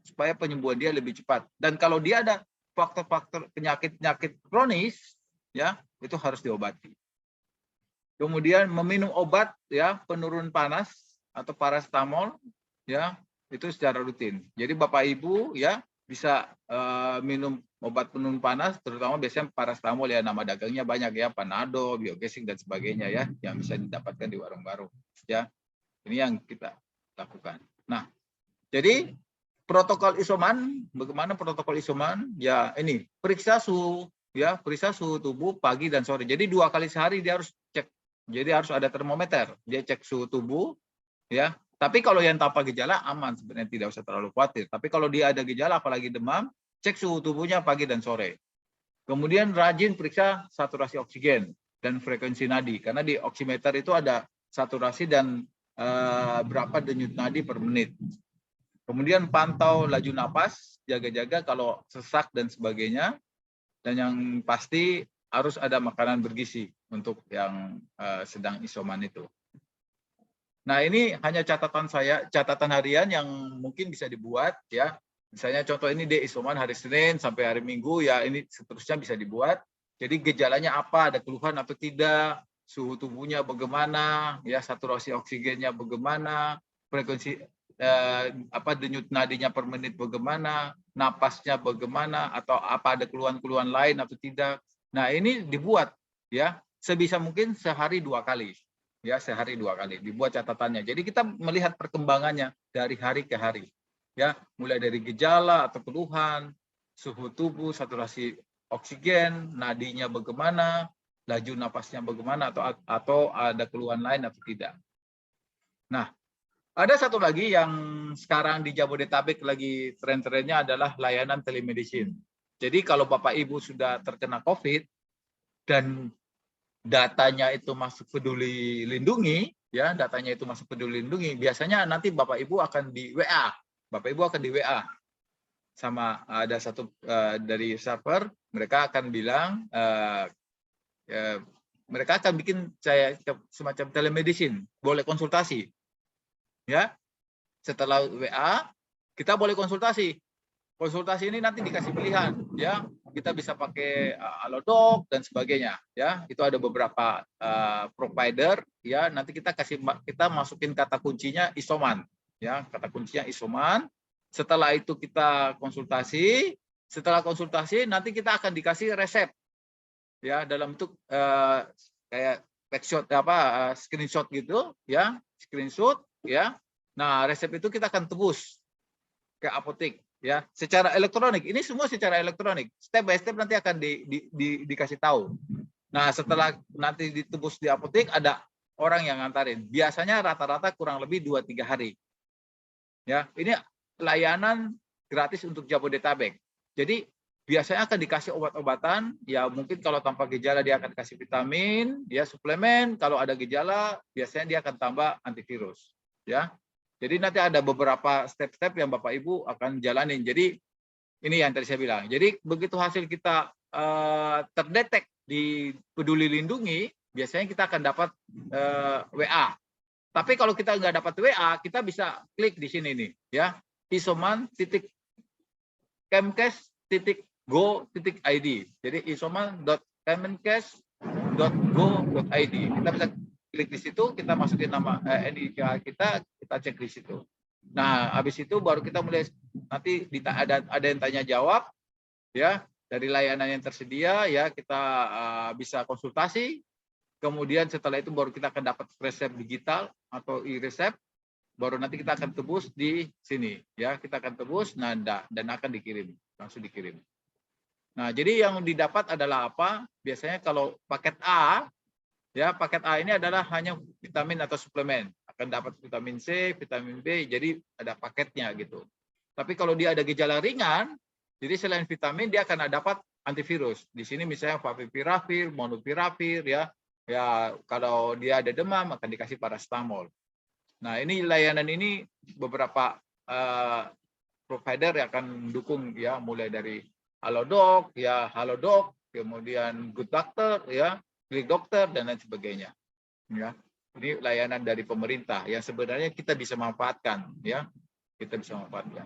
supaya penyembuhan dia lebih cepat. Dan kalau dia ada faktor-faktor penyakit-penyakit kronis, ya itu harus diobati. Kemudian meminum obat ya penurun panas atau paracetamol ya itu secara rutin. Jadi Bapak Ibu ya bisa minum obat penurun panas, terutama biasanya paracetamol ya, nama dagangnya banyak ya, Panadol, Biogesic dan sebagainya ya, yang bisa didapatkan di warung-warung ya. Ini yang kita lakukan. Nah, jadi protokol isoman, bagaimana protokol isoman? Ya ini periksa suhu ya, periksa suhu tubuh pagi dan sore. Jadi 2 kali sehari dia harus cek. Jadi harus ada termometer, dia cek suhu tubuh ya. Tapi kalau yang tanpa gejala aman, sebenarnya tidak usah terlalu khawatir. Tapi kalau dia ada gejala apalagi demam, cek suhu tubuhnya pagi dan sore. Kemudian rajin periksa saturasi oksigen dan frekuensi nadi, karena di oximeter itu ada saturasi dan berapa denyut nadi per menit. Kemudian pantau laju napas, jaga-jaga kalau sesak dan sebagainya. Dan yang pasti harus ada makanan bergizi untuk yang sedang isoman itu. Nah, ini hanya catatan saya, catatan harian yang mungkin bisa dibuat ya. Misalnya contoh ini dia isoman hari Senin sampai hari Minggu ya, ini seterusnya bisa dibuat. Jadi gejalanya apa, ada keluhan atau tidak, suhu tubuhnya bagaimana, ya saturasi oksigennya bagaimana, frekuensi denyut nadinya per menit bagaimana, napasnya bagaimana, atau apa ada keluhan-keluhan lain atau tidak. Nah, ini dibuat ya sebisa mungkin sehari 2 kali. Ya, sehari 2 kali dibuat catatannya. Jadi kita melihat perkembangannya dari hari ke hari. Ya, mulai dari gejala atau keluhan, suhu tubuh, saturasi oksigen, nadinya bagaimana, laju napasnya bagaimana, atau ada keluhan lain atau tidak. Nah, ada satu lagi yang sekarang di Jabodetabek lagi tren-trennya adalah layanan telemedicine. Jadi kalau Bapak Ibu sudah terkena COVID dan datanya itu masuk Peduli Lindungi, ya datanya itu masuk Peduli Lindungi, biasanya nanti Bapak Ibu akan di WA, Bapak Ibu akan di WA sama ada satu dari server, mereka akan bilang, mereka akan bikin semacam telemedicine, boleh konsultasi, ya setelah WA kita boleh konsultasi. Konsultasi ini nanti dikasih pilihan, ya kita bisa pakai Halodoc dan sebagainya, ya itu ada beberapa provider, ya nanti kita masukin kata kuncinya isoman, ya kata kuncinya isoman. Setelah itu kita konsultasi, setelah konsultasi nanti kita akan dikasih resep, ya dalam bentuk kayak backshot screenshot gitu, ya screenshot, ya. Nah resep itu kita akan tebus ke apotek. Ya, secara elektronik. Ini semua secara elektronik. Step by step nanti akan dikasih tahu. Nah, setelah nanti ditebus di apotek, ada orang yang ngantarin. Biasanya rata-rata kurang lebih 2-3 hari. Ya, ini layanan gratis untuk Jabodetabek. Jadi biasanya akan dikasih obat-obatan. Ya, mungkin kalau tanpa gejala dia akan kasih vitamin, ya suplemen. Kalau ada gejala, biasanya dia akan tambah antivirus. Ya. Jadi nanti ada beberapa step-step yang Bapak Ibu akan jalanin. Jadi ini yang tadi saya bilang. Jadi begitu hasil kita terdetek di Peduli Lindungi, biasanya kita akan dapat WA. Tapi kalau kita nggak dapat WA, kita bisa klik di sini nih, ya isoman.kemkes.go.id. Jadi isoman.kemenkes.go.id. Kita bisa klik di situ, kita masukin nama NIK kita cek di situ. Nah, habis itu baru kita mulai nanti ada yang tanya jawab, ya dari layanan yang tersedia, ya kita bisa konsultasi. Kemudian setelah itu baru kita akan dapat resep digital atau e-resep, baru nanti kita akan tebus di sini, ya kita akan tebus, nah dan akan dikirim, langsung dikirim. Nah, jadi yang didapat adalah apa? Biasanya kalau paket A, ya paket A ini adalah hanya vitamin atau suplemen, akan dapat vitamin C, vitamin B, jadi ada paketnya gitu. Tapi kalau dia ada gejala ringan, jadi selain vitamin dia akan dapat antivirus. Di sini misalnya favipiravir, molnupiravir, ya kalau dia ada demam akan dikasih paracetamol. Nah ini layanan ini beberapa provider yang akan mendukung, ya mulai dari Halodoc, kemudian Good Doctor, ya Klik Dokter dan lain sebagainya. Ya, ini layanan dari pemerintah yang sebenarnya kita bisa manfaatkan, ya kita bisa manfaatkan.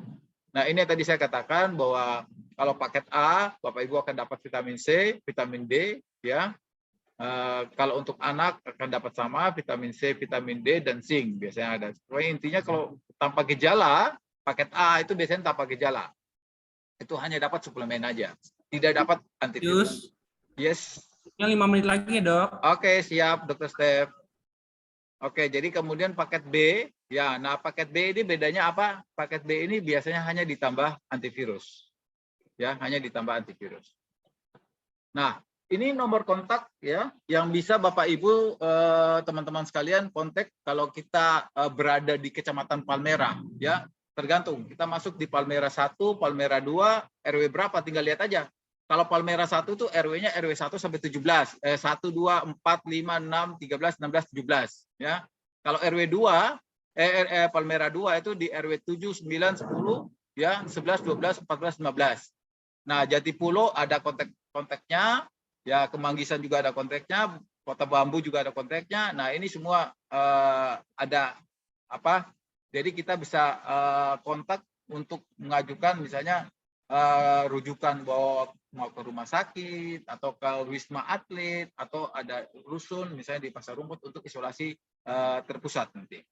Nah, ini yang tadi saya katakan bahwa kalau paket A, Bapak Ibu akan dapat vitamin C, vitamin D, ya. Kalau untuk anak akan dapat sama vitamin C, vitamin D, dan zinc biasanya ada. Pokoknya intinya kalau tanpa gejala, paket A itu biasanya tanpa gejala. Itu hanya dapat suplemen aja, tidak dapat antivirus. Yes. Yang 5 menit lagi ya, Dok. Oke, siap, Dr. Steph. Oke, jadi kemudian paket B, ya. Nah, paket B ini bedanya apa? Paket B ini biasanya hanya ditambah antivirus, ya, hanya ditambah antivirus. Nah, ini nomor kontak ya, yang bisa Bapak Ibu teman-teman sekalian kontak kalau kita berada di Kecamatan Palmerah, ya. Tergantung kita masuk di Palmerah 1, Palmerah 2, RW berapa tinggal lihat aja. Kalau Palmerah 1 itu RW-nya RW 1 sampai 17, 1 2 4 5 6 13 16 17, ya. Kalau RW 2 Palmerah 2 itu di RW 7 9 10, ya, 11 12 14 15. Nah, Jatipulo ada kontaknya, ya, Kemanggisan juga ada kontaknya, Kota Bambu juga ada kontaknya. Nah, ini semua ada apa? Jadi kita bisa kontak untuk mengajukan misalnya rujukan bahwa mau ke rumah sakit atau ke Wisma Atlet atau ada rusun misalnya di Pasar Rumput untuk isolasi terpusat nanti.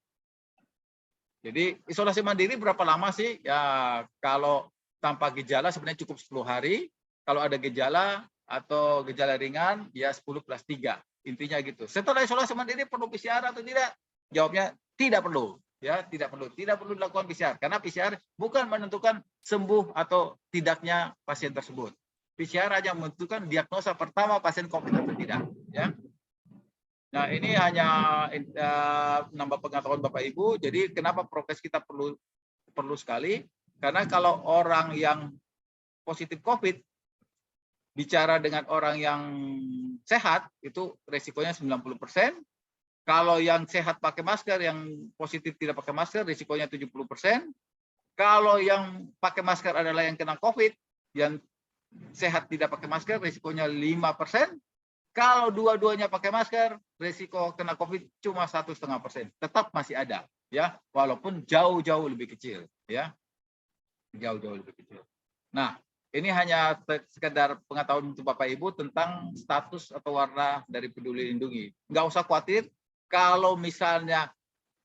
Jadi isolasi mandiri berapa lama sih? Ya, kalau tanpa gejala sebenarnya cukup 10 hari. Kalau ada gejala atau gejala ringan ya 10 plus 3. Intinya gitu. Setelah isolasi mandiri perlu PCR atau tidak? Jawabnya tidak perlu. Ya, tidak perlu dilakukan PCR karena PCR bukan menentukan sembuh atau tidaknya pasien tersebut. PCR hanya menentukan diagnosa pertama pasien COVID atau tidak, ya. Nah, ini hanya nambah pengetahuan Bapak Ibu. Jadi kenapa prokes kita perlu sekali? Karena kalau orang yang positif COVID bicara dengan orang yang sehat itu resikonya 90%. Kalau yang sehat pakai masker, yang positif tidak pakai masker, risikonya 70%. Kalau yang pakai masker adalah yang kena COVID, yang sehat tidak pakai masker, risikonya 5%. Kalau dua-duanya pakai masker, risiko kena COVID cuma 1,5%. Tetap masih ada, ya, walaupun jauh-jauh lebih kecil, ya, jauh-jauh lebih kecil. Nah, ini hanya sekedar pengetahuan untuk Bapak Ibu tentang status atau warna dari Peduli Lindungi. Nggak usah khawatir. Kalau misalnya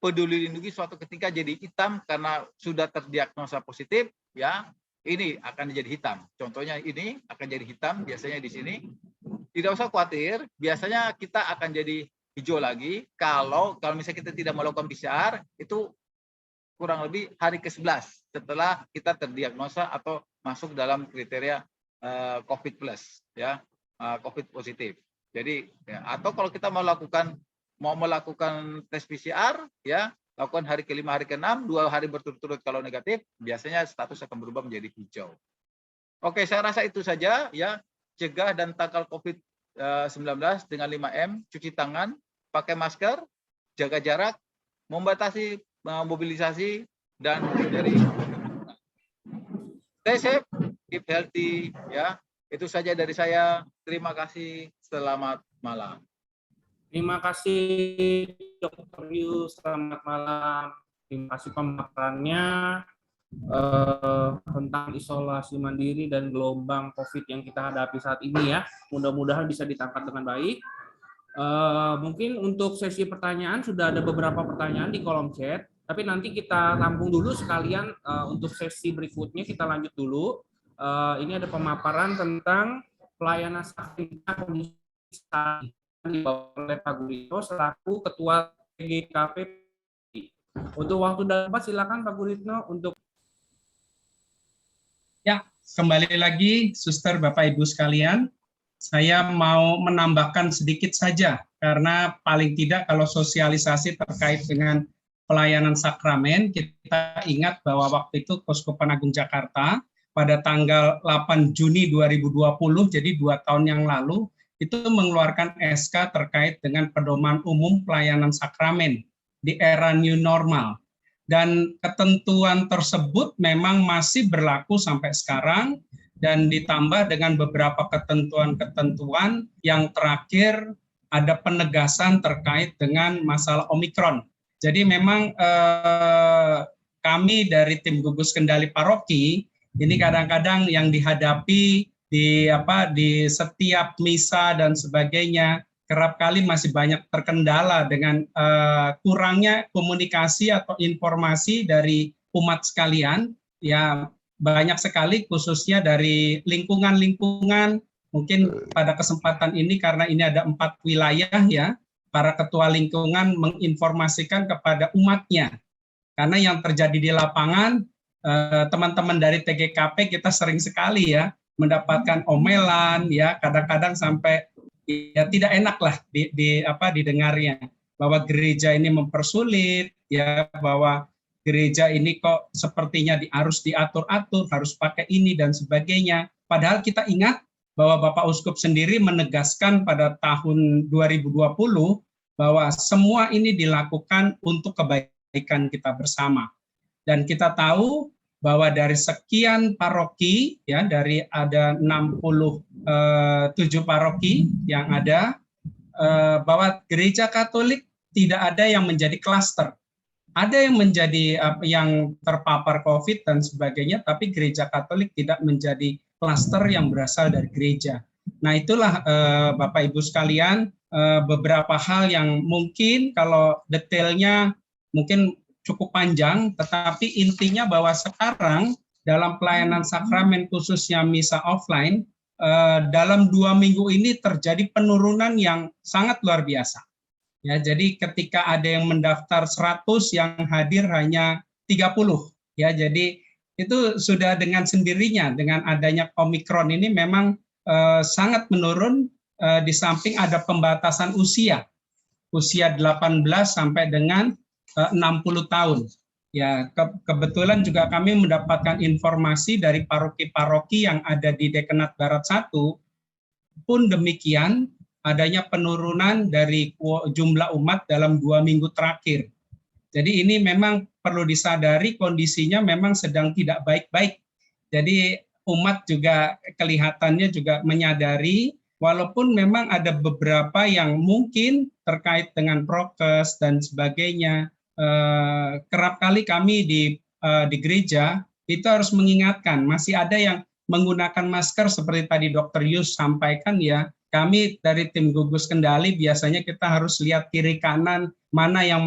Peduli Lindungi suatu ketika jadi hitam karena sudah terdiagnosa positif, ya, ini akan jadi hitam. Contohnya ini akan jadi hitam biasanya di sini. Tidak usah khawatir, biasanya kita akan jadi hijau lagi kalau misalnya kita tidak melakukan PCR itu kurang lebih hari ke-11 setelah kita terdiagnosa atau masuk dalam kriteria COVID plus, ya, COVID positif. Jadi ya, atau kalau kita mau melakukan tes PCR, ya, lakukan hari ke-5, hari ke-6, 2 hari berturut-turut kalau negatif, biasanya status akan berubah menjadi hijau. Oke, saya rasa itu saja, ya. Cegah dan tangkal COVID-19 dengan 5M, cuci tangan, pakai masker, jaga jarak, membatasi mobilisasi, dan hindari. Stay safe, keep healthy, ya. Itu saja dari saya. Terima kasih. Selamat malam. Terima kasih Dr. Yu, selamat malam. Terima kasih pemaparannya tentang isolasi mandiri dan gelombang COVID yang kita hadapi saat ini, ya. Mudah-mudahan bisa ditangkap dengan baik. Mungkin untuk sesi pertanyaan sudah ada beberapa pertanyaan di kolom chat, tapi nanti kita tampung dulu sekalian untuk sesi berikutnya kita lanjut dulu. Ini ada pemaparan tentang pelayanan saksi dibawa oleh Pak Guritno selaku Ketua TGKP. Untuk waktu dan tempat silakan Pak Guritno untuk. Ya, kembali lagi Suster Bapak Ibu sekalian. Saya mau menambahkan sedikit saja karena paling tidak kalau sosialisasi terkait dengan pelayanan sakramen, kita ingat bahwa waktu itu Keuskupan Agung Jakarta pada tanggal 8 Juni 2020, jadi 2 tahun yang lalu, itu mengeluarkan SK terkait dengan pedoman umum pelayanan sakramen di era new normal. Dan ketentuan tersebut memang masih berlaku sampai sekarang dan ditambah dengan beberapa ketentuan-ketentuan yang terakhir ada penegasan terkait dengan masalah Omikron. Jadi memang kami dari tim gugus kendali paroki ini kadang-kadang yang dihadapi di setiap misa dan sebagainya kerap kali masih banyak terkendala dengan kurangnya komunikasi atau informasi dari umat sekalian. Ya, banyak sekali khususnya dari lingkungan-lingkungan. Mungkin pada kesempatan ini karena ini ada 4 wilayah ya, para ketua lingkungan menginformasikan kepada umatnya. Karena yang terjadi di lapangan, teman-teman dari TGKP kita sering sekali ya mendapatkan omelan ya, kadang-kadang sampai ya tidak enak lah didengarnya bahwa gereja ini mempersulit ya, bahwa gereja ini kok sepertinya harus diatur-atur, harus pakai ini dan sebagainya. Padahal kita ingat bahwa Bapak Uskup sendiri menegaskan pada tahun 2020 bahwa semua ini dilakukan untuk kebaikan kita bersama. Dan kita tahu bahwa dari sekian paroki, ya dari ada 67 paroki yang ada, bahwa gereja Katolik tidak ada yang menjadi klaster. Ada yang menjadi yang terpapar COVID dan sebagainya, tapi gereja Katolik tidak menjadi klaster yang berasal dari gereja. Nah itulah Bapak Ibu sekalian, beberapa hal yang mungkin kalau detailnya mungkin cukup panjang, tetapi intinya bahwa sekarang dalam pelayanan sakramen khususnya misa offline, dalam 2 minggu ini terjadi penurunan yang sangat luar biasa. Ya, jadi ketika ada yang mendaftar 100, yang hadir hanya 30. Ya, jadi itu sudah dengan sendirinya dengan adanya Omikron ini memang sangat menurun, di samping ada pembatasan usia 18 sampai dengan 60 tahun. Ya, kebetulan juga kami mendapatkan informasi dari paroki-paroki yang ada di Dekanat Barat 1 pun demikian adanya penurunan dari jumlah umat dalam 2 minggu terakhir. Jadi ini memang perlu disadari kondisinya memang sedang tidak baik-baik. Jadi umat juga kelihatannya juga menyadari walaupun memang ada beberapa yang mungkin terkait dengan prokes dan sebagainya, kerap kali kami di gereja itu harus mengingatkan, masih ada yang menggunakan masker seperti tadi Dr. Yus sampaikan ya. Kami dari tim gugus kendali biasanya kita harus lihat kiri kanan mana yang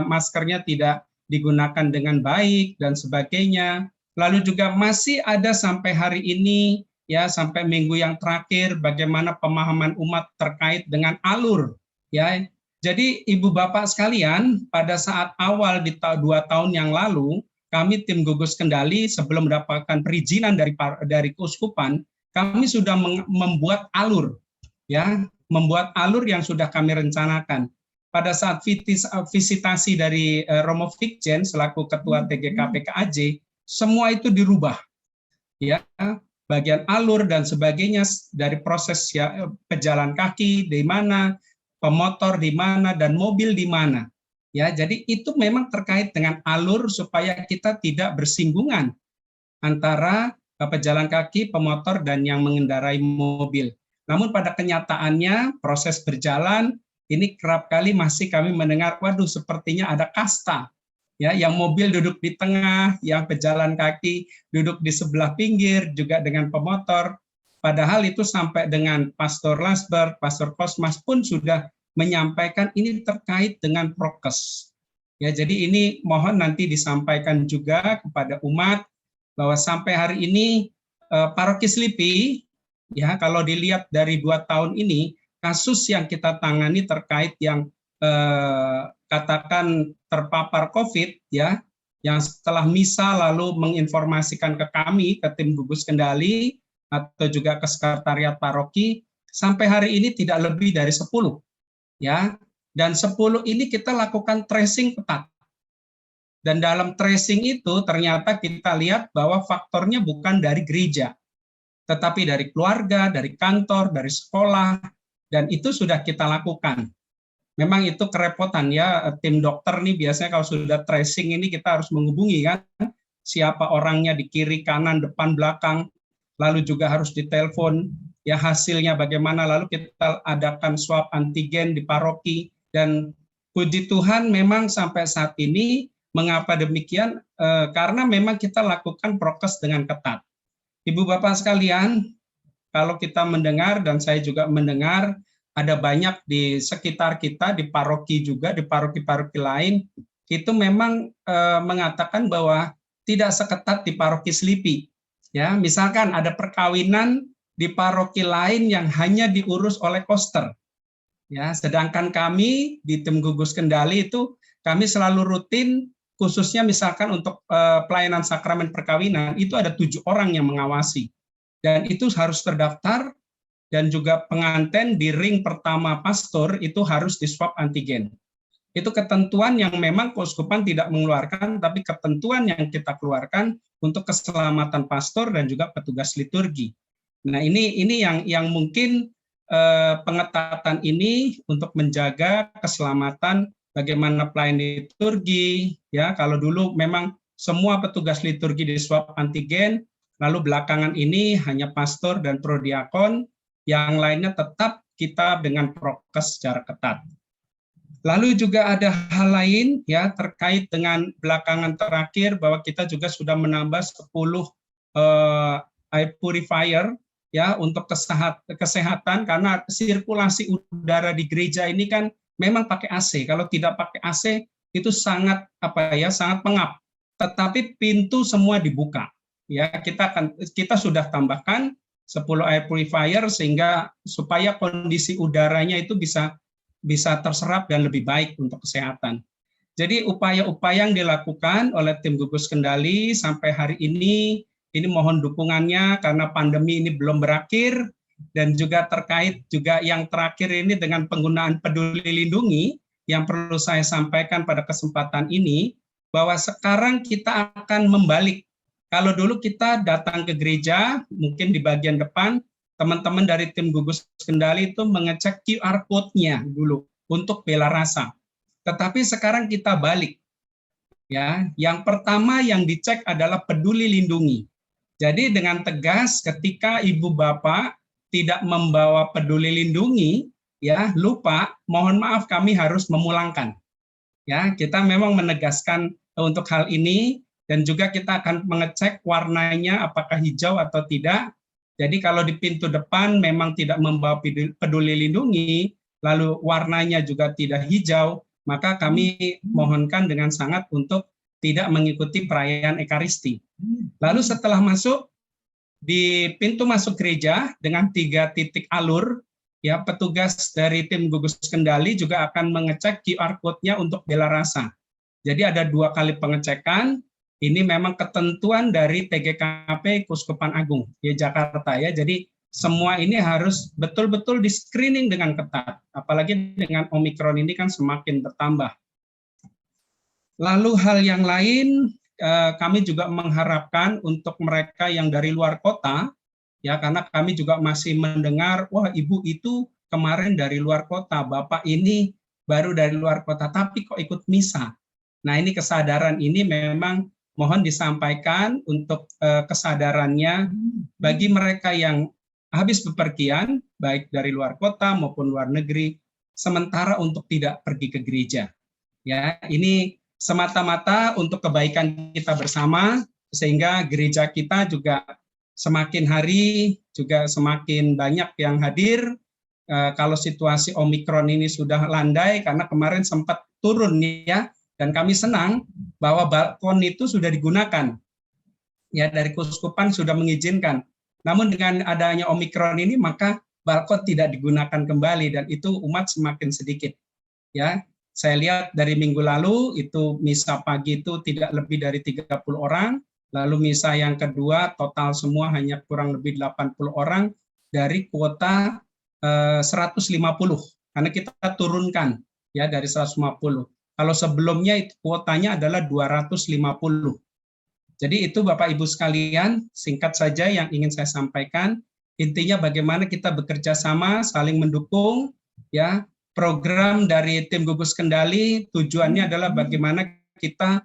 maskernya tidak digunakan dengan baik dan sebagainya. Lalu juga masih ada sampai hari ini ya, sampai minggu yang terakhir bagaimana pemahaman umat terkait dengan alur ya. Jadi Ibu Bapak sekalian, pada saat awal di 2 tahun yang lalu kami tim gugus kendali sebelum mendapatkan perizinan dari keuskupan, kami sudah membuat alur, ya, membuat alur yang sudah kami rencanakan. Pada saat visitasi dari Romo Vikjen selaku Ketua TGKP KAJ, semua itu dirubah, ya, bagian alur dan sebagainya dari proses ya, pejalan kaki di mana, pemotor di mana, dan mobil di mana. Ya, jadi itu memang terkait dengan alur supaya kita tidak bersinggungan antara pejalan kaki, pemotor, dan yang mengendarai mobil. Namun pada kenyataannya proses berjalan ini kerap kali masih kami mendengar, waduh sepertinya ada kasta, ya, yang mobil duduk di tengah, yang pejalan kaki duduk di sebelah pinggir, juga dengan pemotor. Padahal itu sampai dengan Pastor Lasberg, Pastor Kosmas pun sudah menyampaikan ini terkait dengan prokes. Ya, jadi ini mohon nanti disampaikan juga kepada umat bahwa sampai hari ini Paroki Slipi, ya kalau dilihat dari 2 tahun ini, kasus yang kita tangani terkait yang katakan terpapar COVID, ya, yang setelah misa lalu menginformasikan ke kami, ke tim gugus kendali, atau juga ke sekretariat paroki, sampai hari ini tidak lebih dari 10. Ya, dan 10 ini kita lakukan tracing ketat. Dan dalam tracing itu ternyata kita lihat bahwa faktornya bukan dari gereja, tetapi dari keluarga, dari kantor, dari sekolah, dan itu sudah kita lakukan. Memang itu kerepotan ya, tim dokter nih biasanya kalau sudah tracing ini kita harus menghubungi kan, siapa orangnya di kiri, kanan, depan, belakang, lalu juga harus ditelepon, ya hasilnya bagaimana, lalu kita adakan swab antigen di paroki, dan puji Tuhan memang sampai saat ini Mengapa demikian? Karena memang kita lakukan prokes dengan ketat. Ibu Bapak sekalian, kalau kita mendengar dan saya juga mendengar ada banyak di sekitar kita, di paroki juga, di paroki-paroki lain, itu memang mengatakan bahwa tidak seketat di paroki Slipi. Ya, misalkan ada perkawinan di paroki lain yang hanya diurus oleh koster. Ya, sedangkan kami di tim gugus kendali itu kami selalu rutin, khususnya misalkan untuk pelayanan sakramen perkawinan itu ada 7 orang yang mengawasi, dan itu harus terdaftar, dan juga pengantin di ring pertama pastor itu harus di swab antigen. Itu ketentuan yang memang keuskupan tidak mengeluarkan, tapi ketentuan yang kita keluarkan untuk keselamatan pastor dan juga petugas liturgi. Nah, ini yang mungkin pengetatan ini untuk menjaga keselamatan bagaimana pelayan liturgi, ya. Kalau dulu memang semua petugas liturgi di swab antigen, lalu belakangan ini hanya pastor dan prodiakon, yang lainnya tetap kita dengan prokes secara ketat. Lalu juga ada hal lain ya terkait dengan belakangan terakhir bahwa kita juga sudah menambah 10 air purifier ya untuk kesehatan, karena sirkulasi udara di gereja ini kan memang pakai AC. Kalau tidak pakai AC itu sangat sangat pengap. Tetapi pintu semua dibuka. Ya, kita sudah tambahkan 10 air purifier sehingga supaya kondisi udaranya itu bisa terserap dan lebih baik untuk kesehatan. Jadi upaya-upaya yang dilakukan oleh tim gugus kendali sampai hari ini mohon dukungannya karena pandemi ini belum berakhir, dan juga terkait juga yang terakhir ini dengan penggunaan peduli lindungi yang perlu saya sampaikan pada kesempatan ini bahwa sekarang kita akan membalik. Kalau dulu kita datang ke gereja, mungkin di bagian depan teman-teman dari tim gugus kendali itu mengecek QR code-nya dulu untuk bela rasa. Tetapi sekarang kita balik. Ya, yang pertama yang dicek adalah peduli lindungi. Jadi dengan tegas ketika ibu bapak tidak membawa peduli lindungi, ya lupa, mohon maaf kami harus memulangkan. Ya, kita memang menegaskan untuk hal ini, dan juga kita akan mengecek warnanya apakah hijau atau tidak. Jadi kalau di pintu depan memang tidak membawa peduli lindungi, lalu warnanya juga tidak hijau, maka kami mohonkan dengan sangat untuk tidak mengikuti perayaan Ekaristi. Lalu setelah masuk di pintu masuk gereja dengan 3 titik alur, ya petugas dari tim gugus kendali juga akan mengecek QR code-nya untuk bela rasa. Jadi ada 2 kali pengecekan. Ini memang ketentuan dari TGKP Keuskupan Agung di Jakarta ya. Jadi semua ini harus betul-betul di screening dengan ketat. Apalagi dengan Omikron ini kan semakin bertambah. Lalu hal yang lain, kami juga mengharapkan untuk mereka yang dari luar kota, ya karena kami juga masih mendengar, wah ibu itu kemarin dari luar kota, bapak ini baru dari luar kota, tapi kok ikut misa. Nah ini kesadaran ini memang mohon disampaikan untuk kesadarannya bagi mereka yang habis bepergian, baik dari luar kota maupun luar negeri, sementara untuk tidak pergi ke gereja. Ya, ini semata-mata untuk kebaikan kita bersama, sehingga gereja kita juga semakin hari juga semakin banyak yang hadir. Kalau situasi Omikron ini sudah landai, karena kemarin sempat turun ya, dan kami senang bahwa balkon itu sudah digunakan. Ya, dari Keuskupan sudah mengizinkan. Namun dengan adanya Omikron ini maka balkon tidak digunakan kembali, dan itu umat semakin sedikit. Ya, saya lihat dari minggu lalu itu misa pagi itu tidak lebih dari 30 orang, lalu misa yang kedua total semua hanya kurang lebih 80 orang dari kuota 150, karena kita turunkan ya dari 150. Kalau sebelumnya itu kuotanya adalah 250. Jadi itu Bapak Ibu sekalian, singkat saja yang ingin saya sampaikan. Intinya bagaimana kita bekerja sama, saling mendukung, ya. Program dari tim gugus kendali tujuannya adalah bagaimana kita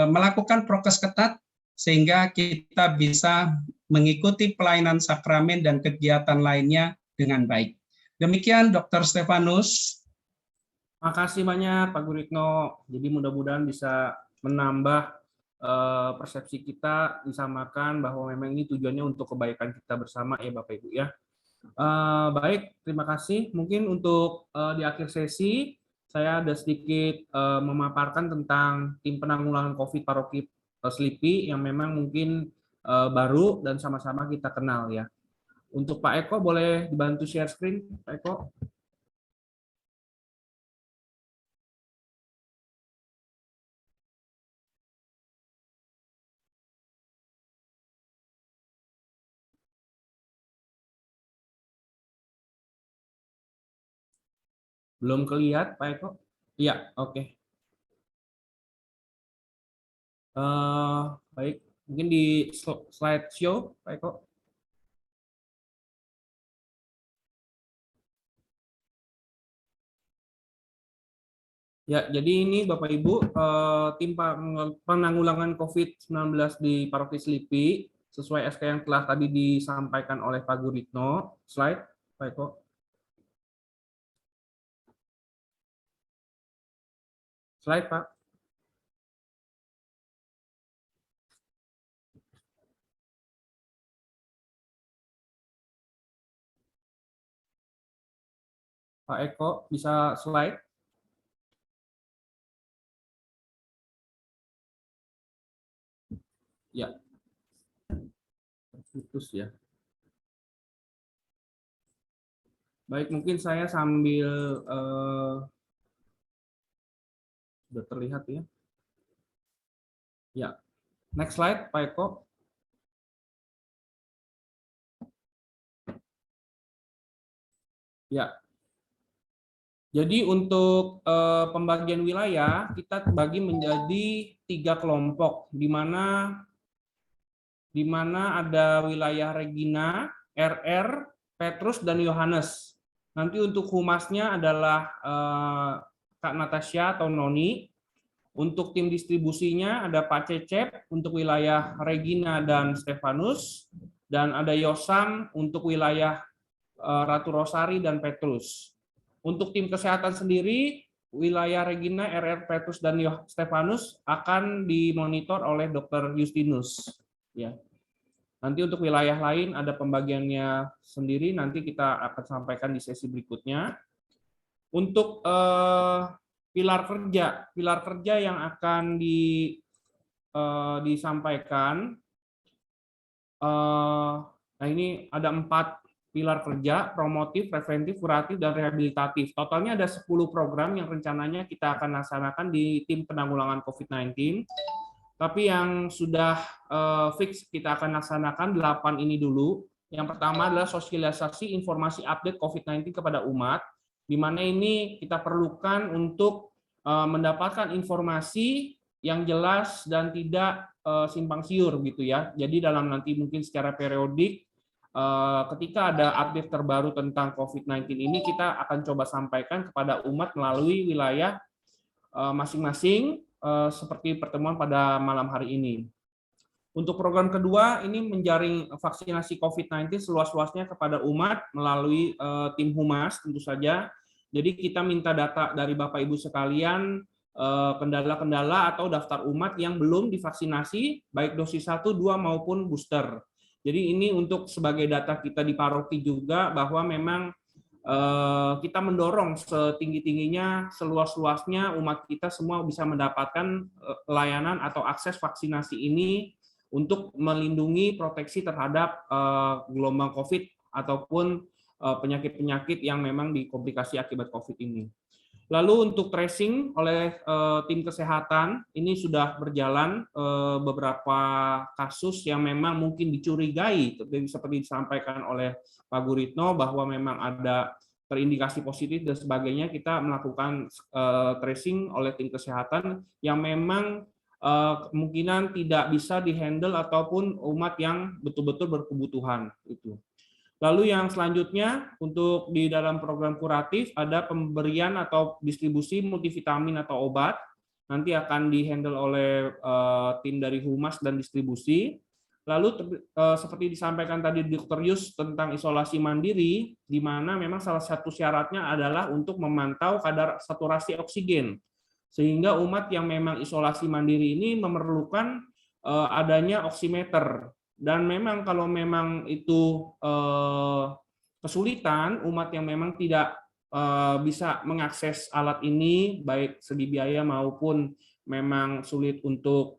melakukan prokes ketat sehingga kita bisa mengikuti pelayanan sakramen dan kegiatan lainnya dengan baik. Demikian Dr. Stefanus. Makasih banyak Pak Guritno. Jadi mudah-mudahan bisa menambah persepsi kita disamakan bahwa memang ini tujuannya untuk kebaikan kita bersama ya Bapak Ibu ya. Baik, terima kasih. Mungkin untuk di akhir sesi saya ada sedikit memaparkan tentang tim penanggulangan COVID Paroki Selipi yang memang mungkin baru dan sama-sama kita kenal ya. Untuk Pak Eko boleh dibantu share screen, Pak Eko. Belum kelihatan, Pak Eko? Iya, oke. Baik, mungkin di slide show, Pak Eko. Ya, jadi ini Bapak Ibu, tim penanggulangan COVID-19 di Paroki Selipi, sesuai SK yang telah tadi disampaikan oleh Pak Guritno. Slide, Pak Eko. Slide, Pak. Pak Eko, bisa slide? Ya. Putus ya. Baik, mungkin saya sambil sudah terlihat ya. Ya. Next slide, Pak Eko. Ya. Jadi untuk pembagian wilayah kita bagi menjadi 3 kelompok, di mana ada wilayah Regina, RR, Petrus, dan Yohanes. Nanti untuk humasnya adalah Kak Natasha atau Noni. Untuk tim distribusinya ada Pak Cecep untuk wilayah Regina dan Stefanus, dan ada Yosam untuk wilayah Ratu Rosari dan Petrus. Untuk tim kesehatan sendiri, wilayah Regina, RR, Petrus, dan Stefanus akan dimonitor oleh Dr. Justinus. Ya. Nanti untuk wilayah lain ada pembagiannya sendiri, nanti kita akan sampaikan di sesi berikutnya. Untuk pilar kerja yang akan disampaikan, nah ini ada 4 pilar kerja: promotif, preventif, kuratif, dan rehabilitatif. Totalnya ada 10 program yang rencananya kita akan laksanakan di tim penanggulangan COVID-19. Tapi yang sudah fix kita akan laksanakan 8 ini dulu. Yang pertama adalah sosialisasi informasi update COVID-19 kepada umat, di mana ini kita perlukan untuk mendapatkan informasi yang jelas dan tidak simpang siur gitu ya. Jadi dalam nanti mungkin secara periodik, ketika ada update terbaru tentang COVID-19 ini, kita akan coba sampaikan kepada umat melalui wilayah masing-masing, seperti pertemuan pada malam hari ini. Untuk program kedua, ini menjaring vaksinasi COVID-19 seluas-luasnya kepada umat melalui tim humas tentu saja. Jadi kita minta data dari Bapak Ibu sekalian, kendala-kendala atau daftar umat yang belum divaksinasi, baik dosis 1, 2, maupun booster. Jadi ini untuk sebagai data kita di paroki juga, bahwa memang kita mendorong setinggi-tingginya, seluas-luasnya umat kita semua bisa mendapatkan layanan atau akses vaksinasi ini untuk melindungi proteksi terhadap gelombang COVID ataupun penyakit-penyakit yang memang dikomplikasi akibat COVID ini. Lalu untuk tracing oleh tim kesehatan, ini sudah berjalan beberapa kasus yang memang mungkin dicurigai, seperti disampaikan oleh Pak Guritno, bahwa memang ada terindikasi positif dan sebagainya. Kita melakukan tracing oleh tim kesehatan yang memang kemungkinan tidak bisa dihandle ataupun umat yang betul-betul berkebutuhan itu. Lalu yang selanjutnya, untuk di dalam program kuratif ada pemberian atau distribusi multivitamin atau obat, nanti akan dihandle oleh tim dari humas dan distribusi. Lalu seperti disampaikan tadi Dr. Yus tentang isolasi mandiri, di mana memang salah satu syaratnya adalah untuk memantau kadar saturasi oksigen. Sehingga umat yang memang isolasi mandiri ini memerlukan adanya oximeter. Dan memang kalau memang itu kesulitan, umat yang memang tidak bisa mengakses alat ini, baik segi biaya maupun memang sulit untuk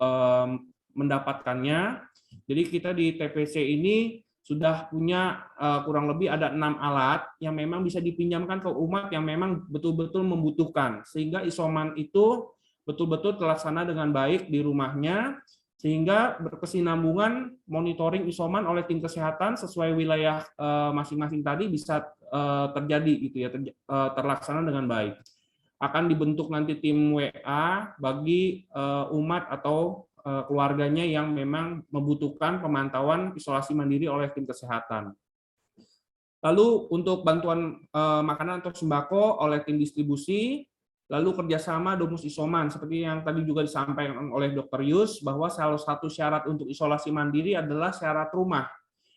mendapatkannya. Jadi kita di TPC ini sudah punya kurang lebih ada 6 alat yang memang bisa dipinjamkan ke umat yang memang betul-betul membutuhkan, sehingga isoman itu betul-betul terlaksana dengan baik di rumahnya, sehingga berkesinambungan monitoring isoman oleh tim kesehatan sesuai wilayah masing-masing tadi bisa terjadi gitu ya, terlaksana dengan baik. Akan dibentuk nanti tim WA bagi umat atau keluarganya yang memang membutuhkan pemantauan isolasi mandiri oleh tim kesehatan. Lalu untuk bantuan makanan atau sembako oleh tim distribusi, lalu kerjasama Domus Isoman, seperti yang tadi juga disampaikan oleh Dr. Yus, bahwa salah satu syarat untuk isolasi mandiri adalah syarat rumah,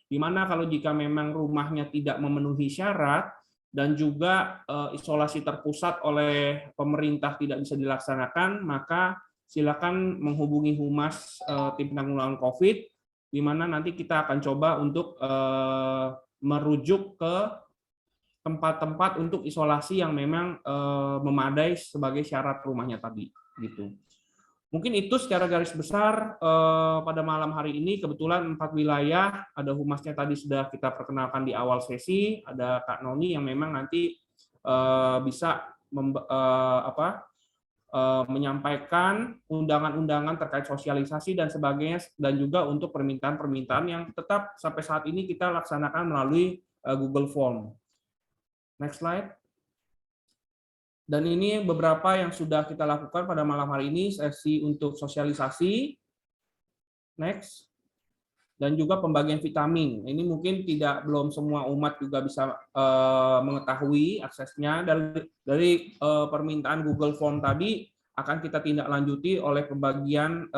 di mana kalau jika memang rumahnya tidak memenuhi syarat, dan juga isolasi terpusat oleh pemerintah tidak bisa dilaksanakan, maka silakan menghubungi Humas tim penanggulangan COVID, di mana nanti kita akan coba untuk merujuk ke tempat-tempat untuk isolasi yang memang memadai sebagai syarat rumahnya tadi, gitu. Mungkin itu secara garis besar pada malam hari ini. Kebetulan 4 wilayah, ada humasnya tadi sudah kita perkenalkan di awal sesi, ada Kak Noni yang memang nanti bisa menyampaikan undangan-undangan terkait sosialisasi dan sebagainya, dan juga untuk permintaan-permintaan yang tetap sampai saat ini kita laksanakan melalui Google Form. Next slide. Dan ini beberapa yang sudah kita lakukan pada malam hari ini, sesi untuk sosialisasi. Next. Dan juga pembagian vitamin. Ini mungkin belum semua umat juga bisa mengetahui aksesnya. Dari permintaan Google Form tadi akan kita tindak lanjuti oleh pembagian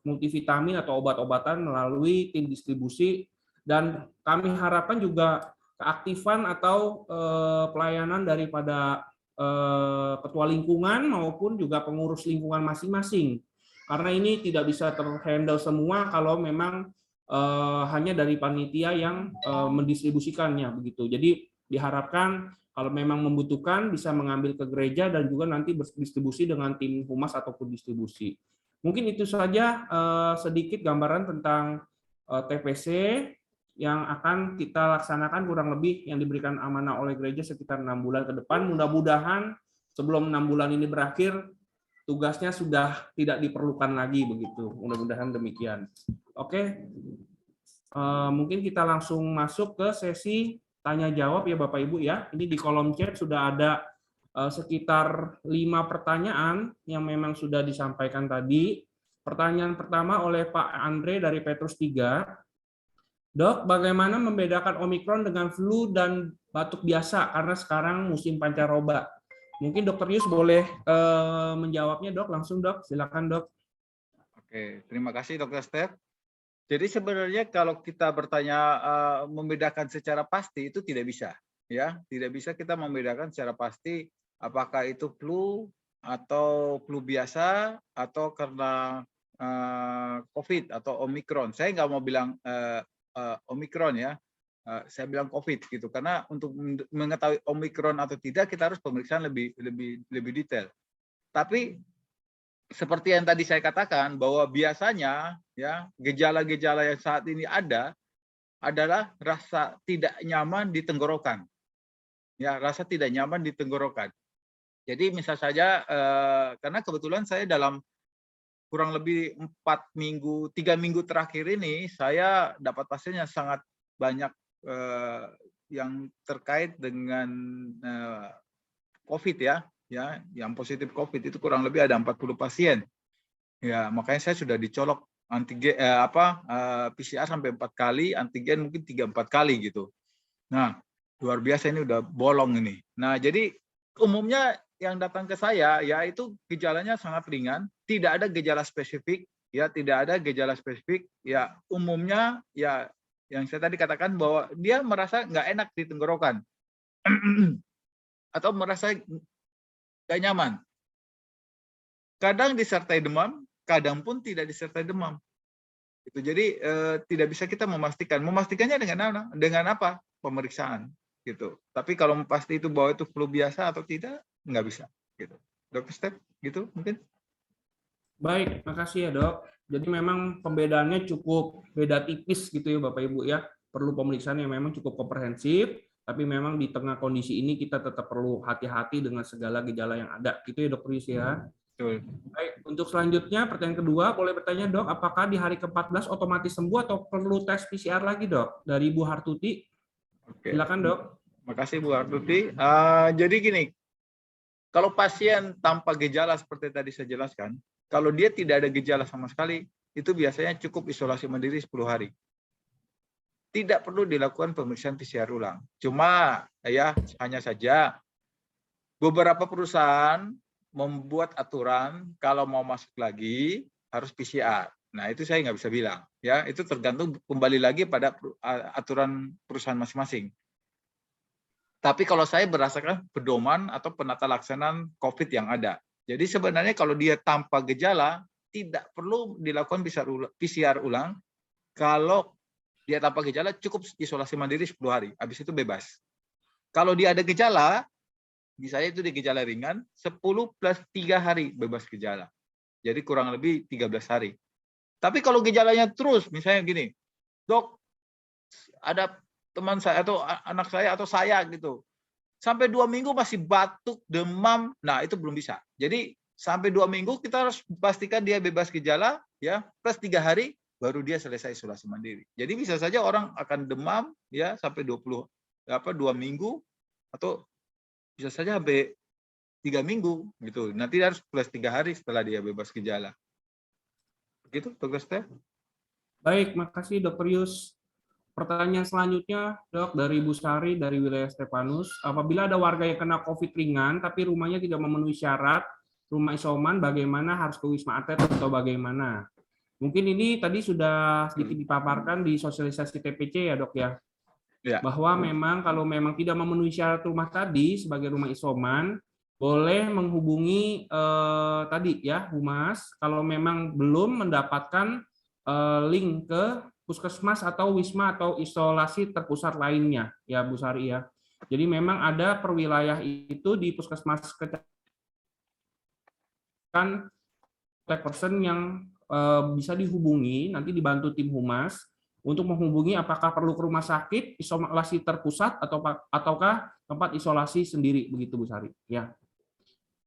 multivitamin atau obat-obatan melalui tim distribusi. Dan kami harapkan juga keaktifan atau pelayanan daripada ketua lingkungan maupun juga pengurus lingkungan masing-masing, karena ini tidak bisa terhandle semua kalau memang hanya dari panitia yang mendistribusikannya begitu. Jadi diharapkan kalau memang membutuhkan bisa mengambil ke gereja dan juga nanti berdistribusi dengan tim humas ataupun distribusi. Mungkin itu saja sedikit gambaran tentang TPC yang akan kita laksanakan kurang lebih yang diberikan amanah oleh gereja sekitar 6 bulan ke depan. Mudah-mudahan sebelum 6 bulan ini berakhir, tugasnya sudah tidak diperlukan lagi begitu. Mudah-mudahan demikian. Oke, mungkin kita langsung masuk ke sesi tanya jawab ya Bapak Ibu ya. Ini di kolom chat sudah ada sekitar 5 pertanyaan yang memang sudah disampaikan tadi. Pertanyaan pertama oleh Pak Andre dari Petrus 3. Dok, bagaimana membedakan Omikron dengan flu dan batuk biasa karena sekarang musim pancaroba? Mungkin Dr. Yus boleh menjawabnya, Dok. Langsung, Dok. Silakan, Dok. Oke, terima kasih Dr. Steph. Jadi sebenarnya kalau kita bertanya membedakan secara pasti itu tidak bisa, ya. Tidak bisa kita membedakan secara pasti apakah itu flu atau flu biasa atau karena COVID atau Omikron. Saya nggak mau bilang Omikron ya, saya bilang COVID gitu, karena untuk mengetahui Omikron atau tidak kita harus pemeriksaan lebih detail. Tapi seperti yang tadi saya katakan bahwa biasanya ya gejala-gejala yang saat ini ada adalah rasa tidak nyaman di tenggorokan, ya rasa tidak nyaman di tenggorokan. Jadi misal saja karena kebetulan saya dalam kurang lebih 3 minggu terakhir ini saya dapat pasien yang sangat banyak yang terkait dengan COVID ya, yang positif COVID itu kurang lebih ada 40 pasien. Ya, makanya saya sudah dicolok antigen PCR sampai 4 kali, antigen mungkin 3-4 kali gitu. Nah, luar biasa ini udah bolong ini. Nah, jadi umumnya yang datang ke saya ya itu gejalanya sangat ringan, tidak ada gejala spesifik, ya tidak ada gejala spesifik, ya umumnya ya yang saya tadi katakan bahwa dia merasa nggak enak di tenggorokan atau merasa nggak nyaman. kadang disertai demam, kadang pun tidak disertai demam. Itu jadi tidak bisa kita memastikan. Memastikannya dengan apa? Pemeriksaan gitu. Tapi kalau pasti itu bahwa itu flu biasa atau tidak, nggak bisa. Gitu. Dokter Step, gitu mungkin. Baik, makasih ya dok. Jadi memang pembedaannya cukup beda tipis gitu ya Bapak Ibu ya. Perlu pemeriksaan yang memang cukup komprehensif, tapi memang di tengah kondisi ini kita tetap perlu hati-hati dengan segala gejala yang ada. Gitu ya Dok Rius ya. Betul. Baik, untuk selanjutnya pertanyaan kedua, boleh bertanya dok, apakah di hari ke-14 otomatis sembuh atau perlu tes PCR lagi dok? Dari Bu Hartuti. Oke. Silakan dok. Makasih Bu Hartuti. Jadi gini, kalau pasien tanpa gejala seperti tadi saya jelaskan, kalau dia tidak ada gejala sama sekali, itu biasanya cukup isolasi mandiri 10 hari. Tidak perlu dilakukan pemeriksaan PCR ulang. Cuma ya hanya saja beberapa perusahaan membuat aturan kalau mau masuk lagi harus PCR. Nah itu saya nggak bisa bilang. Ya itu tergantung kembali lagi pada aturan perusahaan masing-masing. Tapi kalau saya berdasarkan pedoman atau penata laksanaan COVID yang ada. Jadi sebenarnya kalau dia tanpa gejala, tidak perlu dilakukan PCR ulang. Kalau dia tanpa gejala, cukup isolasi mandiri 10 hari. Habis itu bebas. Kalau dia ada gejala, misalnya itu di gejala ringan, 10 plus 3 hari bebas gejala. Jadi kurang lebih 13 hari. Tapi kalau gejalanya terus, misalnya gini, dok, ada teman saya atau anak saya atau saya gitu, sampai 2 minggu masih batuk, demam, nah itu belum bisa. Jadi sampai 2 minggu kita harus pastikan dia bebas gejala, ya plus 3 hari baru dia selesai isolasi mandiri. Jadi bisa saja orang akan demam ya sampai 2 minggu atau bisa saja sampai 3 minggu gitu. Nanti harus plus 3 hari setelah dia bebas gejala. Begitu, Dr. Steph? Baik, makasih Dr. Yus. Pertanyaan selanjutnya, dok, dari Bu Sari dari wilayah Stepanus. Apabila ada warga yang kena COVID ringan, tapi rumahnya tidak memenuhi syarat rumah isoman, bagaimana harus ke Wisma Atlet atau bagaimana? Mungkin ini tadi sudah sedikit dipaparkan di sosialisasi TPC ya dok ya. Ya. Bahwa memang kalau memang tidak memenuhi syarat rumah tadi sebagai rumah isoman, boleh menghubungi tadi ya Humas kalau memang belum mendapatkan link ke puskesmas atau wisma atau isolasi terpusat lainnya ya Bu Sari ya. Jadi memang ada perwilayah itu di puskesmas kan person yang bisa dihubungi, nanti dibantu tim Humas untuk menghubungi apakah perlu ke rumah sakit isolasi terpusat ataukah tempat isolasi sendiri begitu Bu Sari ya.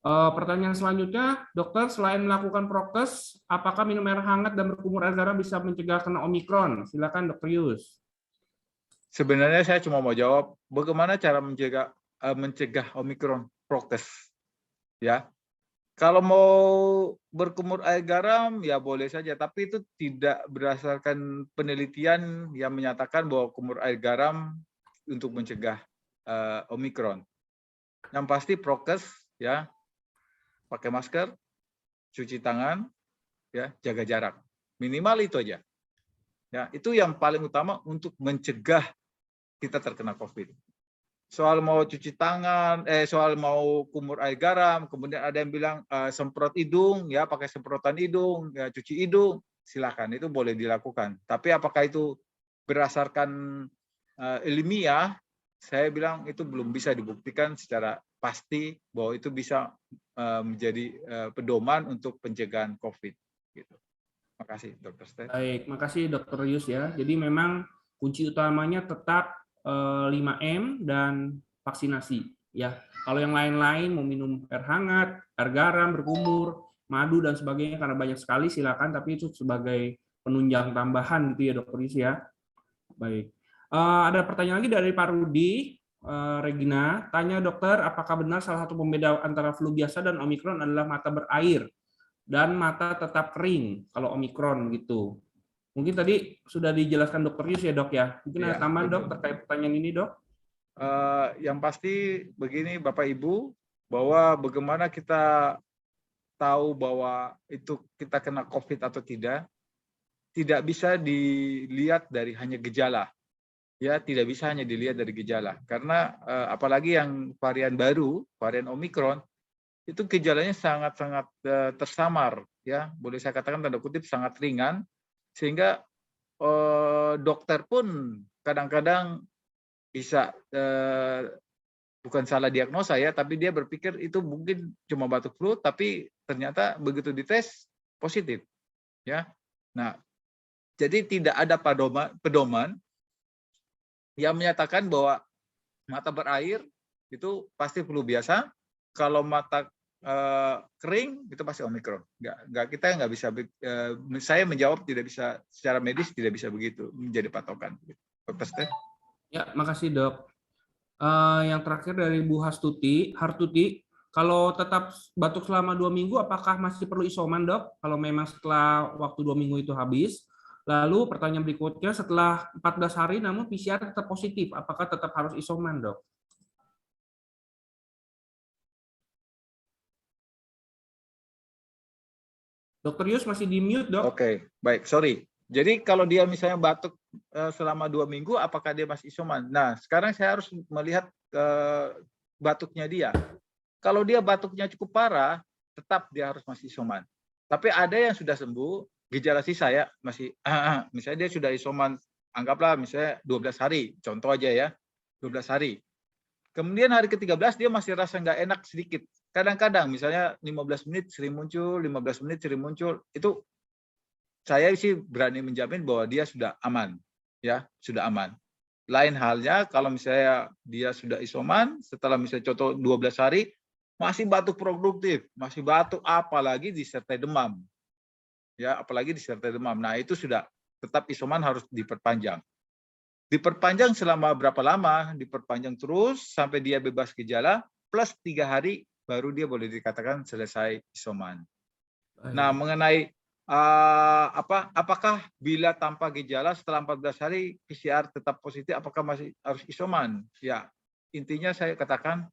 Pertanyaan selanjutnya, dokter, selain melakukan prokes, apakah minum air hangat dan berkumur air garam bisa mencegah kena Omikron? Silakan, Dr. Yus. Sebenarnya saya cuma mau jawab, bagaimana cara mencegah Omikron prokes? Ya, kalau mau berkumur air garam, ya boleh saja, tapi itu tidak berdasarkan penelitian yang menyatakan bahwa kumur air garam untuk mencegah Omikron. Yang pasti prokes, ya. Pakai masker, cuci tangan, ya, jaga jarak. Minimal itu aja. Ya, itu yang paling utama untuk mencegah kita terkena COVID. Soal mau cuci tangan, soal mau kumur air garam, kemudian ada yang bilang semprot hidung, ya, pakai semprotan hidung, ya, cuci hidung, silakan, itu boleh dilakukan. Tapi apakah itu berdasarkan ilmiah? Saya bilang itu belum bisa dibuktikan secara pasti bahwa itu bisa menjadi pedoman untuk pencegahan COVID. Gitu. Makasih, Dr. Steph. Baik, makasih Dr. Yus ya. Jadi memang kunci utamanya tetap 5M dan vaksinasi. Ya, kalau yang lain-lain mau minum air hangat, air garam, berkumur, madu dan sebagainya karena banyak sekali silakan. Tapi itu sebagai penunjang tambahan gitu ya Dr. Yus ya. Baik. Ada pertanyaan lagi dari Pak Rudi. Regina, tanya dokter, apakah benar salah satu pembeda antara flu biasa dan Omikron adalah mata berair dan mata tetap kering kalau Omikron gitu. Mungkin tadi sudah dijelaskan Dr. Yus ya dok ya. Mungkin ada tambahan dok terkait pertanyaan ini dok. Yang pasti begini Bapak Ibu, bahwa bagaimana kita tahu bahwa itu kita kena COVID atau tidak bisa dilihat dari hanya gejala. Ya, tidak bisa hanya dilihat dari gejala. Karena apalagi yang varian baru, varian Omikron, itu gejalanya sangat-sangat tersamar, ya, boleh saya katakan tanda kutip sangat ringan, sehingga dokter pun kadang-kadang bisa bukan salah diagnosa ya, tapi dia berpikir itu mungkin cuma batuk flu, tapi ternyata begitu dites positif, ya. Nah, jadi tidak ada pedoman yang menyatakan bahwa mata berair itu pasti flu biasa, kalau mata kering itu pasti Omikron. Kita nggak bisa. Saya menjawab tidak bisa secara medis, tidak bisa begitu menjadi patokan. Dr. Steph. Ya, makasih dok. Yang terakhir dari Bu Hartuti, kalau tetap batuk selama 2 minggu, apakah masih perlu isoman dok? Kalau memang setelah waktu 2 minggu itu habis. Lalu pertanyaan berikutnya, setelah 14 hari namun PCR tetap positif, apakah tetap harus isoman dok? Dokter Yus masih di mute dok? Oke, baik, sorry. Jadi kalau dia misalnya batuk selama 2 minggu, apakah dia masih isoman? Nah, sekarang saya harus melihat batuknya dia. Kalau dia batuknya cukup parah, tetap dia harus masih isoman. Tapi ada yang sudah sembuh, gejala sisa ya, masih, misalnya dia sudah isoman, anggaplah misalnya 12 hari, contoh aja ya, 12 hari. Kemudian hari ke-13 dia masih rasa nggak enak sedikit. Kadang-kadang misalnya 15 menit sering muncul, 15 menit sering muncul, itu saya sih berani menjamin bahwa dia sudah aman, ya, sudah aman. Lain halnya kalau misalnya dia sudah isoman, setelah misalnya contoh 12 hari, masih batuk produktif, masih batuk, apalagi disertai demam. Ya, apalagi disertai demam. Nah, itu sudah tetap isoman harus diperpanjang. Diperpanjang selama berapa lama? Diperpanjang terus sampai dia bebas gejala, plus 3 hari baru dia boleh dikatakan selesai isoman. Nah, mengenai apakah bila tanpa gejala setelah 14 hari PCR tetap positif, apakah masih harus isoman? Ya, intinya saya katakan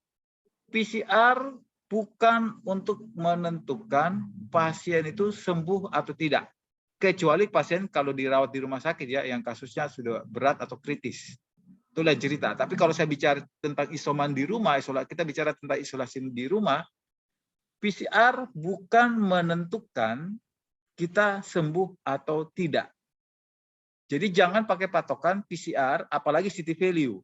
PCR bukan untuk menentukan pasien itu sembuh atau tidak. Kecuali pasien kalau dirawat di rumah sakit ya, yang kasusnya sudah berat atau kritis. Itulah cerita. Tapi kalau saya bicara tentang isoman di rumah, kita bicara tentang isolasi di rumah, PCR bukan menentukan kita sembuh atau tidak. Jadi jangan pakai patokan PCR, apalagi city value.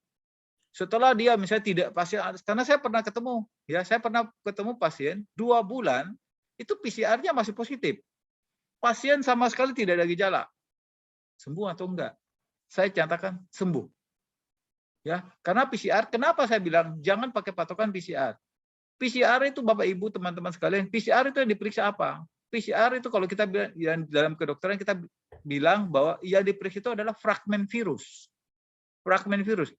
Setelah dia misalnya tidak pasien, karena saya pernah ketemu pasien 2 bulan itu PCR-nya masih positif. Pasien sama sekali tidak ada gejala. Sembuh atau enggak? Saya catatkan sembuh. Ya, karena PCR, kenapa saya bilang jangan pakai patokan PCR? PCR itu Bapak Ibu, teman-teman sekalian, PCR itu yang diperiksa apa? PCR itu kalau kita bilang dalam kedokteran kita bilang bahwa yang diperiksa itu adalah fragmen virus. Fragmen virus.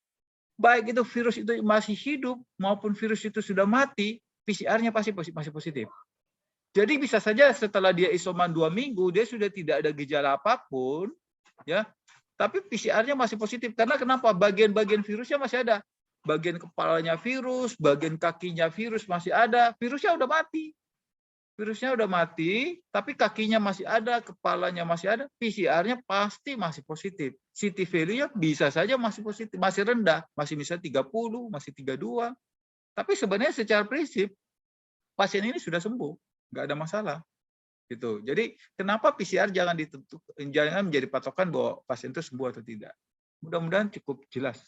Baik itu virus itu masih hidup maupun virus itu sudah mati, PCR-nya pasti masih positif. Jadi bisa saja setelah dia isoman 2 minggu, dia sudah tidak ada gejala apapun, ya. Tapi PCR-nya masih positif. Karena kenapa? Bagian-bagian virusnya masih ada. Bagian kepalanya virus, bagian kakinya virus masih ada. Virusnya udah mati. Virusnya udah mati, tapi kakinya masih ada, kepalanya masih ada. PCR-nya pasti masih positif. City value-nya bisa saja masih positif, masih rendah. Masih bisa 30, masih 32. Tapi sebenarnya secara prinsip, pasien ini sudah sembuh. Nggak ada masalah gitu. Jadi kenapa PCR jangan menjadi patokan bahwa pasien itu sembuh atau tidak. Mudah-mudahan cukup jelas.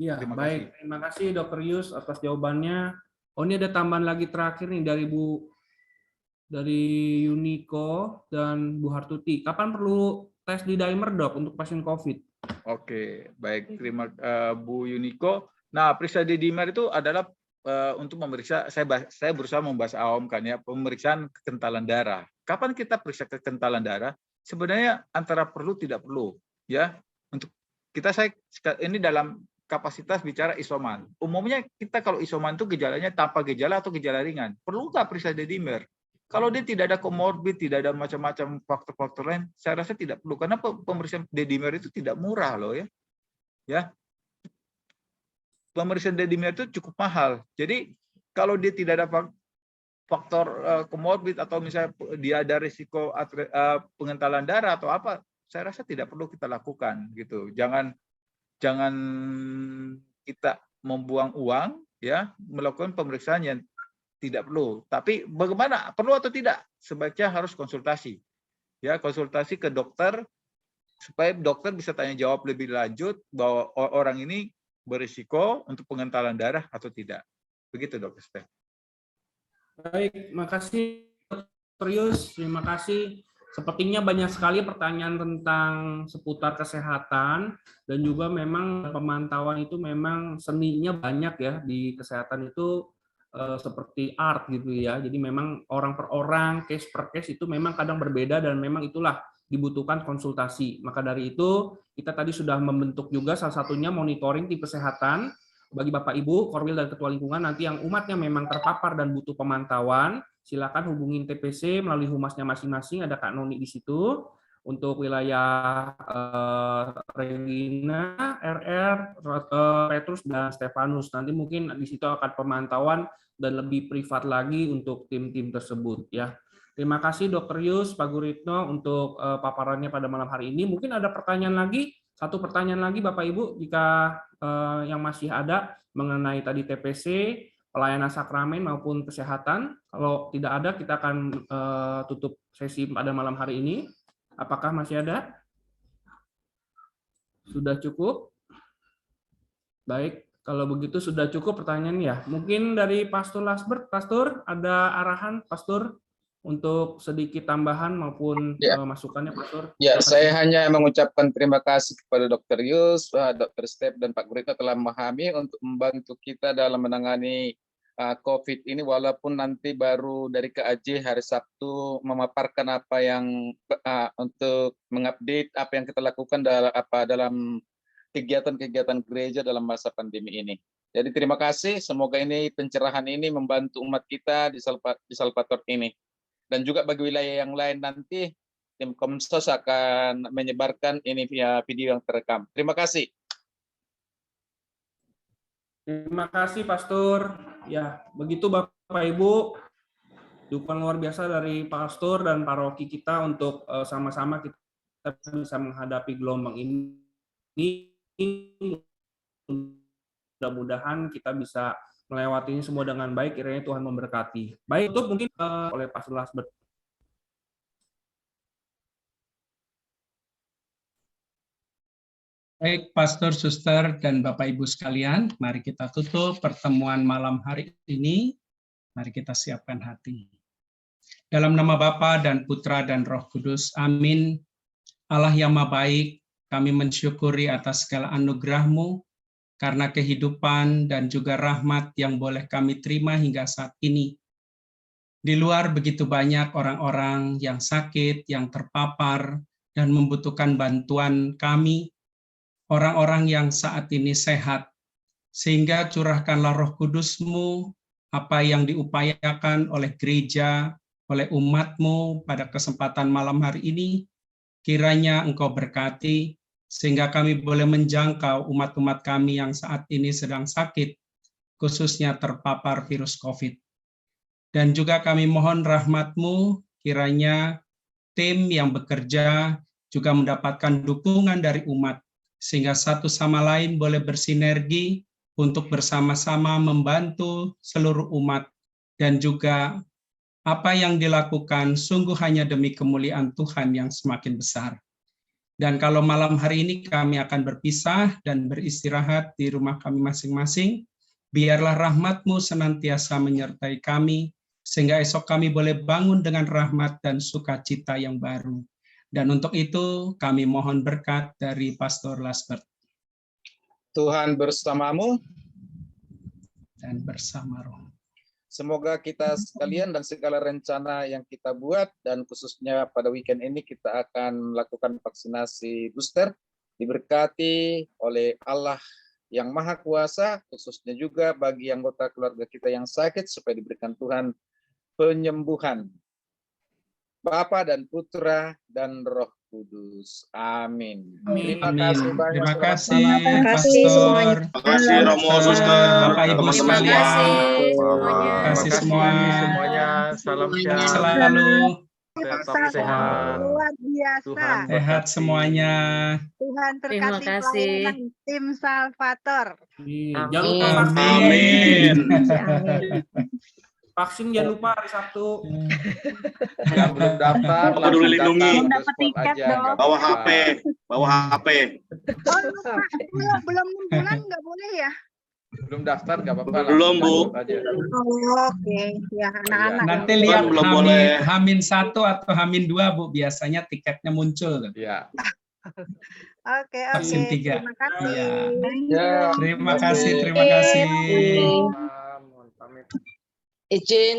Iya, baik. Terima kasih Dr. Yus atas jawabannya. Oh, ini ada tambahan lagi terakhir nih dari Yuniko dan Bu Hartuti. Kapan perlu tes di dimer dok untuk pasien COVID? Oke, baik. Terima Bu Yuniko. Nah, periksa di dimer itu adalah untuk memeriksa, saya berusaha membahas awam kan ya, pemeriksaan kekentalan darah. Kapan kita periksa kekentalan darah? Sebenarnya antara perlu tidak perlu, ya. Untuk saya ini dalam kapasitas bicara isoman. Umumnya kita kalau isoman itu gejalanya tanpa gejala atau gejala ringan. Perlu nggak periksa D-dimer? Kalau dia tidak ada komorbid, tidak ada macam-macam faktor-faktor lain, saya rasa tidak perlu karena pemeriksaan D-dimer itu tidak murah loh ya. Ya. Pemeriksaan D-dimer itu cukup mahal. Jadi kalau dia tidak ada faktor komorbid atau misalnya dia ada risiko pengentalan darah atau apa, saya rasa tidak perlu kita lakukan gitu. Jangan kita membuang uang ya melakukan pemeriksaan yang tidak perlu. Tapi bagaimana, perlu atau tidak? Sebaiknya harus konsultasi. Ya, konsultasi ke dokter supaya dokter bisa tanya jawab lebih lanjut bahwa orang ini berisiko untuk pengentalan darah atau tidak. Begitu, Dr. Steph. Baik, makasih Dr. Yus. Terima kasih. Sepertinya banyak sekali pertanyaan tentang seputar kesehatan dan juga memang pemantauan itu memang seninya banyak ya di kesehatan itu seperti art gitu ya. Jadi memang orang per orang, case per case itu memang kadang berbeda dan memang itulah dibutuhkan konsultasi. Maka dari itu kita tadi sudah membentuk juga salah satunya monitoring tim kesehatan bagi Bapak Ibu, Korwil dan Ketua Lingkungan nanti yang umatnya memang terpapar dan butuh pemantauan, silakan hubungin TPC melalui humasnya masing-masing, ada Kak Noni di situ. Untuk wilayah Regina, RR, Petrus, dan Stefanus. Nanti mungkin di situ akan pemantauan dan lebih privat lagi untuk tim-tim tersebut ya. Terima kasih Dr. Yus, Pak Guritno untuk paparannya pada malam hari ini. Mungkin ada pertanyaan lagi, satu pertanyaan lagi Bapak Ibu jika yang masih ada mengenai tadi TPC, pelayanan sakramen maupun kesehatan. Kalau tidak ada kita akan tutup sesi pada malam hari ini. Apakah masih ada? Sudah cukup? Baik, kalau begitu sudah cukup pertanyaan ya. Mungkin dari Pastor Lasbert, Pastor, ada arahan Pastor untuk sedikit tambahan maupun masukannya, Pastor? Ya, saya hanya mengucapkan terima kasih kepada Dr. Yus, Dr. Steph, dan Pak Guritno telah memahami untuk membantu kita dalam menangani COVID ini, walaupun nanti baru dari KAJ hari Sabtu memaparkan apa yang untuk mengupdate apa yang kita lakukan dalam kegiatan-kegiatan gereja dalam masa pandemi ini. Jadi terima kasih, semoga ini pencerahan ini membantu umat kita di Salvator ini. Dan juga bagi wilayah yang lain nanti tim Komsos akan menyebarkan ini via video yang terekam. Terima kasih. Terima kasih, Pastor. Ya, begitu Bapak Ibu, dukungan luar biasa dari Pastor dan paroki kita untuk sama-sama kita bisa menghadapi gelombang ini. Mudah-mudahan kita bisa melewati semua dengan baik. Kiranya Tuhan memberkati. Baik, untuk mungkin oleh Pastor Lasbert. Baik, Pastor, Suster, dan Bapak Ibu sekalian, mari kita tutup pertemuan malam hari ini. Mari kita siapkan hati. Dalam nama Bapa dan Putra dan Roh Kudus, amin. Allah yang Maha Baik, kami mensyukuri atas segala anugerah-Mu, karena kehidupan dan juga rahmat yang boleh kami terima hingga saat ini. Di luar begitu banyak orang-orang yang sakit, yang terpapar, dan membutuhkan bantuan kami, orang-orang yang saat ini sehat, sehingga curahkanlah Roh Kudus-Mu, apa yang diupayakan oleh gereja, oleh umat-Mu pada kesempatan malam hari ini, kiranya Engkau berkati, sehingga kami boleh menjangkau umat-umat kami yang saat ini sedang sakit, khususnya terpapar virus COVID. Dan juga kami mohon rahmat-Mu, kiranya tim yang bekerja juga mendapatkan dukungan dari umat, sehingga satu sama lain boleh bersinergi untuk bersama-sama membantu seluruh umat, dan juga apa yang dilakukan sungguh hanya demi kemuliaan Tuhan yang semakin besar. Dan kalau malam hari ini kami akan berpisah dan beristirahat di rumah kami masing-masing, biarlah rahmat-Mu senantiasa menyertai kami, sehingga esok kami boleh bangun dengan rahmat dan sukacita yang baru. Dan untuk itu kami mohon berkat dari Pastor Lasbert. Tuhan bersamamu Dan bersama roh. Semoga kita sekalian dan segala rencana yang kita buat, dan khususnya pada weekend ini kita akan melakukan vaksinasi booster, diberkati oleh Allah yang Maha Kuasa, khususnya juga bagi anggota keluarga kita yang sakit, supaya diberikan Tuhan penyembuhan. Bapa dan Putra dan Roh Kudus. Amin. Terima kasih banyak. Terima kasih, Terima kasih Pastor. semuanya. Terima kasih Romo, Suster, Bapak Ibu teman-teman Terima sekalian. kasih Terima semuanya. kasih Terima kasih semua. semuanya. Salam Sehat sehat. selalu. Tetap sehat. Luar biasa. Tuhan Sehat berkati. semuanya. Tuhan Terima terkati kasih. pelayanan tim Salvator. Jangan lupa Amin. Amin. Vaksin jangan lupa hari Sabtu. Yang belum daftar Peduli langsung lindungi. datang Belum ke dapat spot tiket aja. dong. nggak Bawa apa-apa. HP, bawa HP. Oh lupa, belum 6 bulan nggak boleh ya? Belum daftar nggak apa-apa. Belum, langsung Bu. daftar aja. Oh, oke, ya anak-anak. Nanti yang- lihat belum boleh. Hamin 1 atau Hamin 2 Bu, biasanya tiketnya muncul. Ya. Oke, Vaksin 3. terima kasih. Iya. Ya, Terima kasih, kasih. terima kasih. Mohon pamit. izin